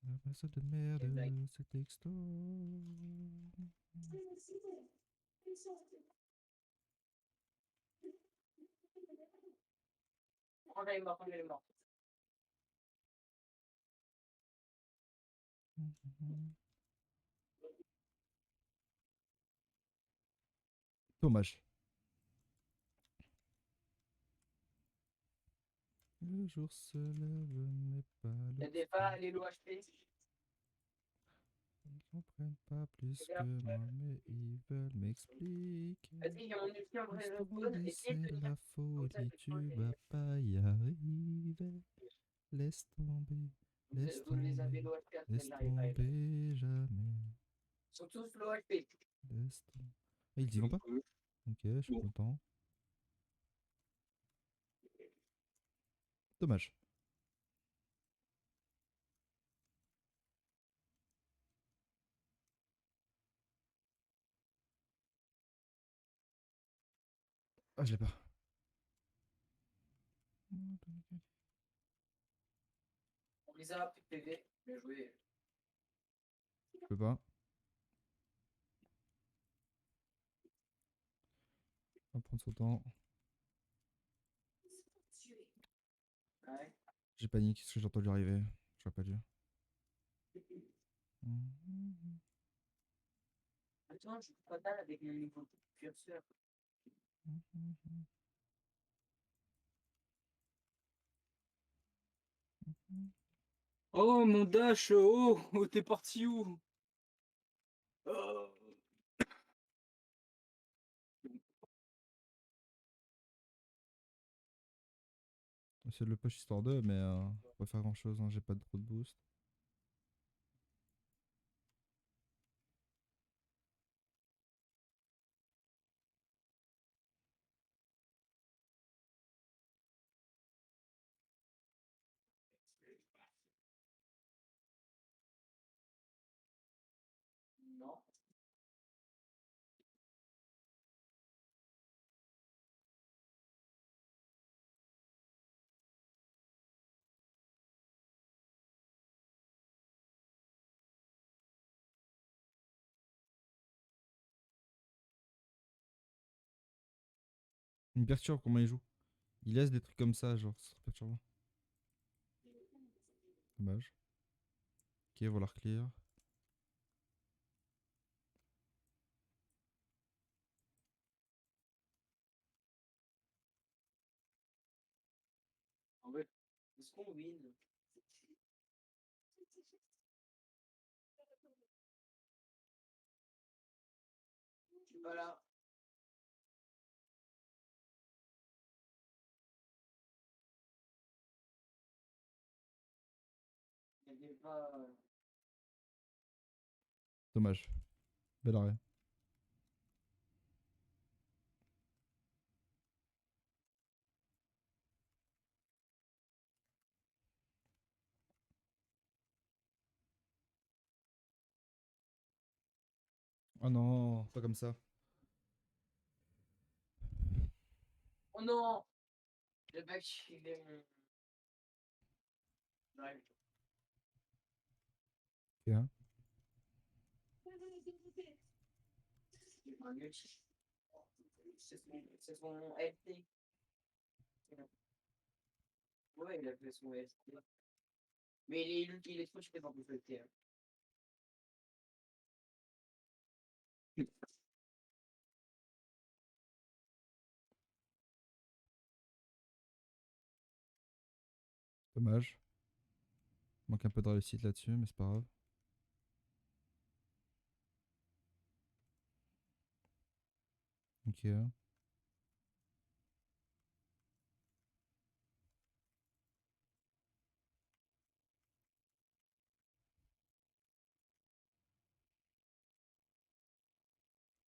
De merde, Quelle blague. c'est texto. Quand elle est morte, quand elle est morte. Dommage. Le jour se lève, mais pas Il y a le des pas, les lots HP. Ils comprennent pas plus que moi, mais ils veulent m'expliquer. Vas-y, il y a mon ulti en vrai Laisse spawn. tomber, Essaye de c'est tenir. la Comme ça, folie, je tu peux vas pas y arriver. Laisse tomber, laisse vous les avez tomber, low HP, après laisse j'arrive à tomber, jamais. Ils sont tous low HP. Laisse tomber. Ah, ils y vont pas? Ok, je suis Bon. content. Dommage. Ah, je l'ai pas. On les a plus de PV. Bien joué. Je peux pas. On va prendre son temps. Ouais. J'ai paniqué parce que j'ai entendu arriver. J'aurais pas dû. Attends, je joue pas mal avec mon niveau curseur. Oh mon dash, oh, t'es parti où? Oh. C'est le push histoire 2, mais pas faire grand chose, hein. J'ai pas trop de boost. Non. Il me perturbe comment il joue. Il laisse des trucs comme ça, genre, c'est trop perturbant. Dommage. Ok, voilà, clear. En vrai, Est-ce qu'on win? Je suis pas là. Il y avait pas. Dommage. Bel arrêt. Oh non, pas comme ça. Oh non! Le back, il est mon. Ouais. Ok, hein. Un ulti. C'est son LT. Ouais, il a fait son LT. Mais il est trop cheaté pour plus LT. Dommage. Manque un peu de réussite là-dessus, mais c'est pas grave. Ok.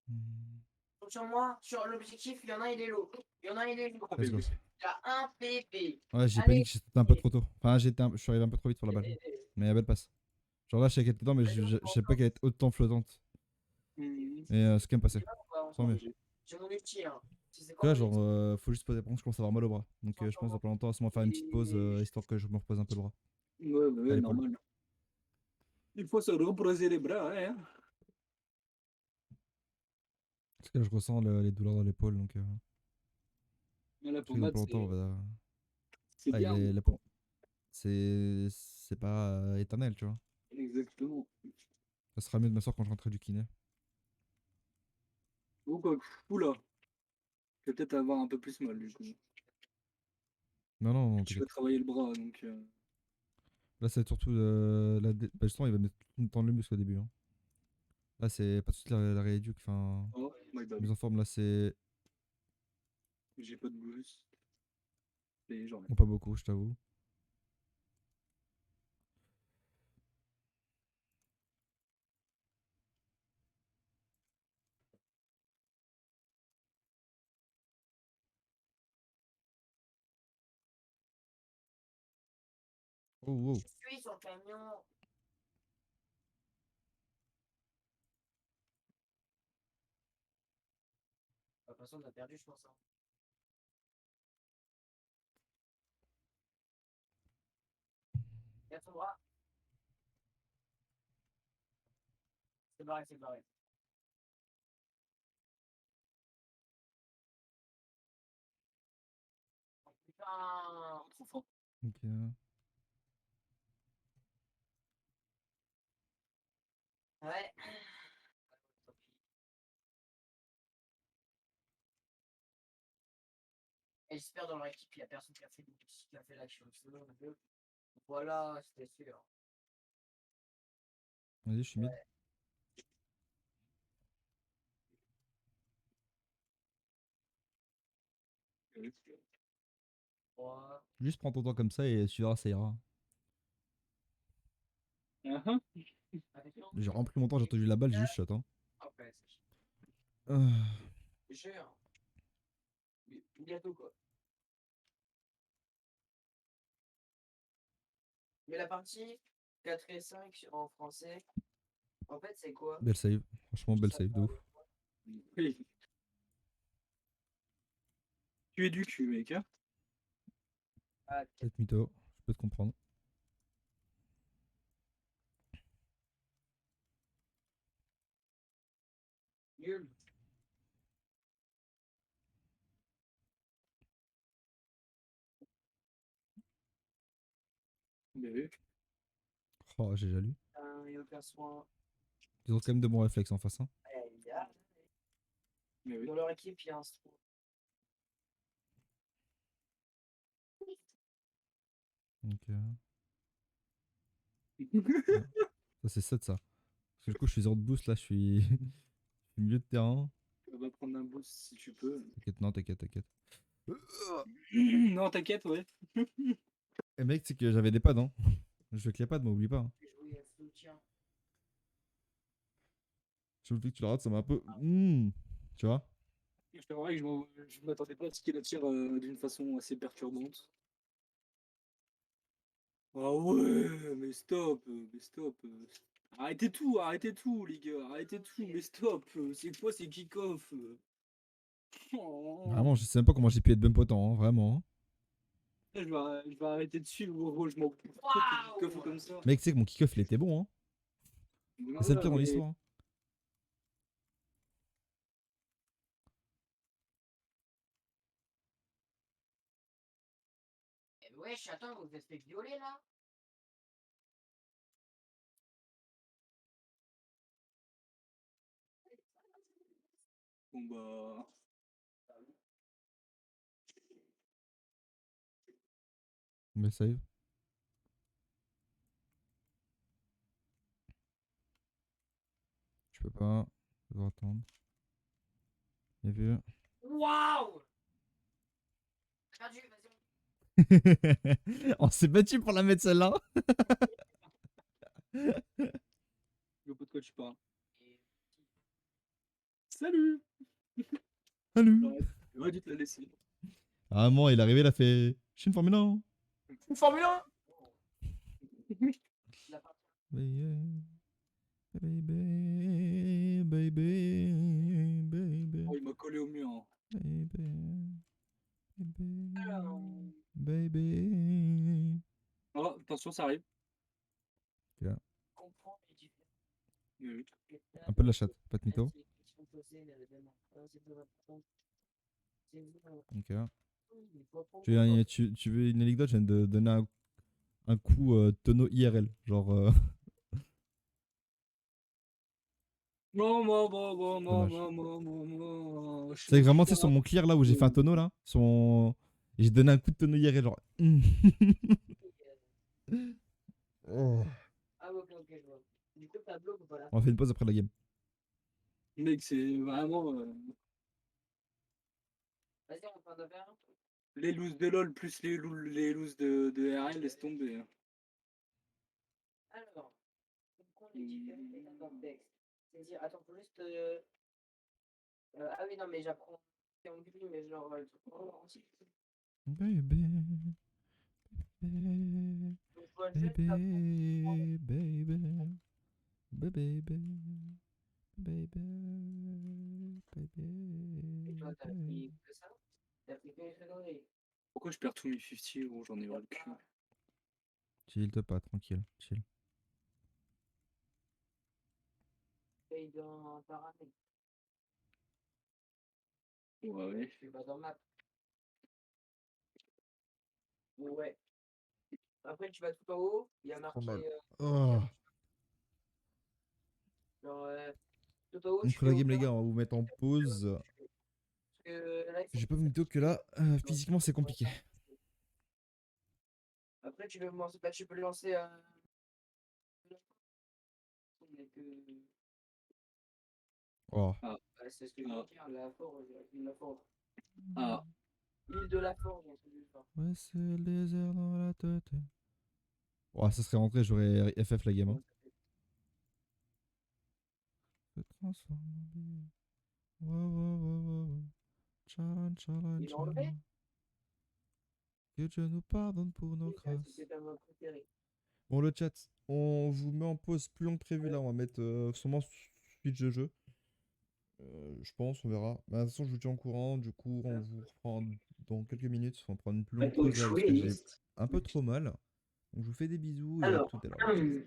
Hmm. Sur moi, sur l'objectif, il y en a, il est low. Il y en a, il est low. Let's go. Il y a un PP. Ouais, j'ai Allez. paniqué, j'étais un peu trop tôt. Enfin, je suis arrivé un peu trop vite sur la balle. Mais belle passe. Genre là, je savais qu'elle était dedans, mais je savais pas qu'elle était autant flottante. Mhm. Mais c'est quand même passé. Sans mieux. J'ai mon ulti, hein. Tu vois, genre, faut juste poser. Par contre, je commence à avoir mal au bras. Donc, je pense dans pas longtemps, à ce moment faire une petite pause histoire que je me repose un peu le bras. Ouais, bah ouais, À l'épaule. normal. Il faut se reposer les bras, hein. Parce que là, je ressens les douleurs dans l'épaule. Donc, Mais la je sais que dans pommade, pas longtemps, on va. c'est Ah, bien. c'est pas éternel, tu vois. Exactement. Ça sera mieux de m'asseoir quand je rentrerai du kiné. Ou quoi, oula. Je vais peut-être avoir un peu plus mal, du coup. Non, non, non, Je vais t'inquiète. travailler le bras, donc... Là, c'est surtout bah, justement, il va me tendre le muscle au début. Hein. Là, c'est pas tout de suite la rééduque. Enfin, Oh, my bad. mise en forme, là, c'est. J'ai pas de boost. Et j'en ai. Bon, pas beaucoup, je t'avoue. Oh, oh. Je suis sur le camion. De toute façon, on a perdu, je pense. Hein. Garde ton bras. C'est barré, c'est barré. Oh, putain. Trop fort. Ok. Ouais. Et j'espère dans leur équipe, il n'y a personne qui a fait l'action. Sinon, voilà, c'était sûr. Vas-y, je suis mid. Trois. Juste prends ton temps comme ça et tu verras, ça ira. Uh-huh. Attention. J'ai rempli mon temps, j'ai entendu la balle, j'ai juste shot. Hein. Après, Ah. c'est cher. Bientôt, quoi. Mais la partie 4 et 5 en français, en fait, c'est quoi? Belle save. Franchement, belle Ça save de parle. ouf. Oui. Tu es du cul, mec, hein. Ah, Peut-être mytho, je peux te comprendre. nul. Mais oui. Oh, j'ai déjà lu. Et aucun soin. Ils ont quand même de bons réflexes en face. Hein. Mais oui. Dans leur équipe, il y a un trou. Donc, ouais. Ça, c'est 7 ça. Parce que du coup, je suis 0 de boost là, je suis, je suis milieu de terrain. On va prendre un boost si tu peux. T'inquiète, non, t'inquiète, t'inquiète. Non, t'inquiète, ouais. Et mec, c'est que j'avais des pads, hein. Je veux que les pads, m'oublie pas. Hein. Jouer à soutien. Je veux que tu la rates, ça m'a un peu. Tu vois? C'est vrai que je m'attendais pas à ce qu'il attire d'une façon assez perturbante. Ah ouais, mais stop, mais stop. Arrêtez tout, les gars, arrêtez tout, mais stop. C'est quoi ces kick-off? Oh. Vraiment, je sais même pas comment j'ai pu être bump autant, hein, vraiment. Hein. Je vais arrêter de suivre, gros, je m'en fous trop de kick-off comme ça. Mec, tu sais que mon kick-off, il était bon, hein. C'est le pire dans mais- l'histoire. Hein. Wesh, attends, vous vous êtes fait violer là? Bon bah. Mais save. Je peux pas. Je dois attendre. Bien vu. Waouh! Perdu, vas-y. On s'est battu pour la mettre celle-là. Je vois pas de quoi tu parles. Salut! Salut. J'aurais dû te la laisser. À un moment, il est arrivé, il a fait. Je suis une Formule 1. Une Formule 1. La partie Baby, baby, baby, Oh, il m'a collé au mur. Hein. alors, baby. Oh, attention, ça arrive. comprendre les différences. Oui. Un peu de la chatte, pas de mytho. Ok. Tu veux une anecdote? Je viens de donner un coup tonneau IRL. Genre. Non, Dommage. je C'est suis vraiment, tu sais, super sur mon clear là où j'ai fait un tonneau là. Et j'ai donné un coup de tonneau IRL. Genre. Oh. Ah, ok, ok, je vois. Du coup, le tableau, faut pas la On va faire une pause après la game. Mec, c'est vraiment Vas-y, on fait un affaire. les looses de LoL plus les looses de RL, laisse tomber. Hein. Alors, comprendre les différences des contextes. C'est-à-dire, attends, faut juste. Ah oui, non, mais j'apprends en gris, mais genre. Baby. Donc, je vois juste Baby. Baby. Baby. Baby. Et toi, t'as Baby. appris que ça? T'as appris que les catégories. Pourquoi je perds tous mes 50 ou j'en ai ras le cul? Chill pas, tranquille. Chill. Paye dans paramètre. Ouais. Je suis pas dans map. Ouais. Après, tu vas tout en haut, il y a Trop marqué. mal. Oh. Genre, tout en haut, tu Entre fais la game, les aucun. gars, on va vous mettre en pause. Parce que là, il faut J'ai pas que vu ça vidéo que là, physiquement, c'est compliqué. Après, tu peux lancer, bah, tu peux lancer. Mais que... Oh. Ah, Bah, c'est ce que je veux dire, la forge, la forge. ah. L'île de la forge, on peut dire. Ouais, c'est le désert dans la tête. Oh, ça serait rentré, j'aurais FF la game. Hein. Se transforme en vie. Ouais, ouais, ouais, ouais, ouais. Tchalan, tchalan, Il l'a enlevé? tchalan. Que Dieu nous pardonne pour nos Oui, grâces. c'était un préféré. Bon, le chat, on vous met en pause plus long que prévu là. On va mettre sûrement switch de jeu. Je pense, on verra. Mais de toute façon, je vous tiens au courant. Du coup, on vous reprend dans quelques minutes. On va prendre une plus longue pause là parce que j'ai un peu trop mal. Donc, je vous fais des bisous et à Alors, tout à l'heure.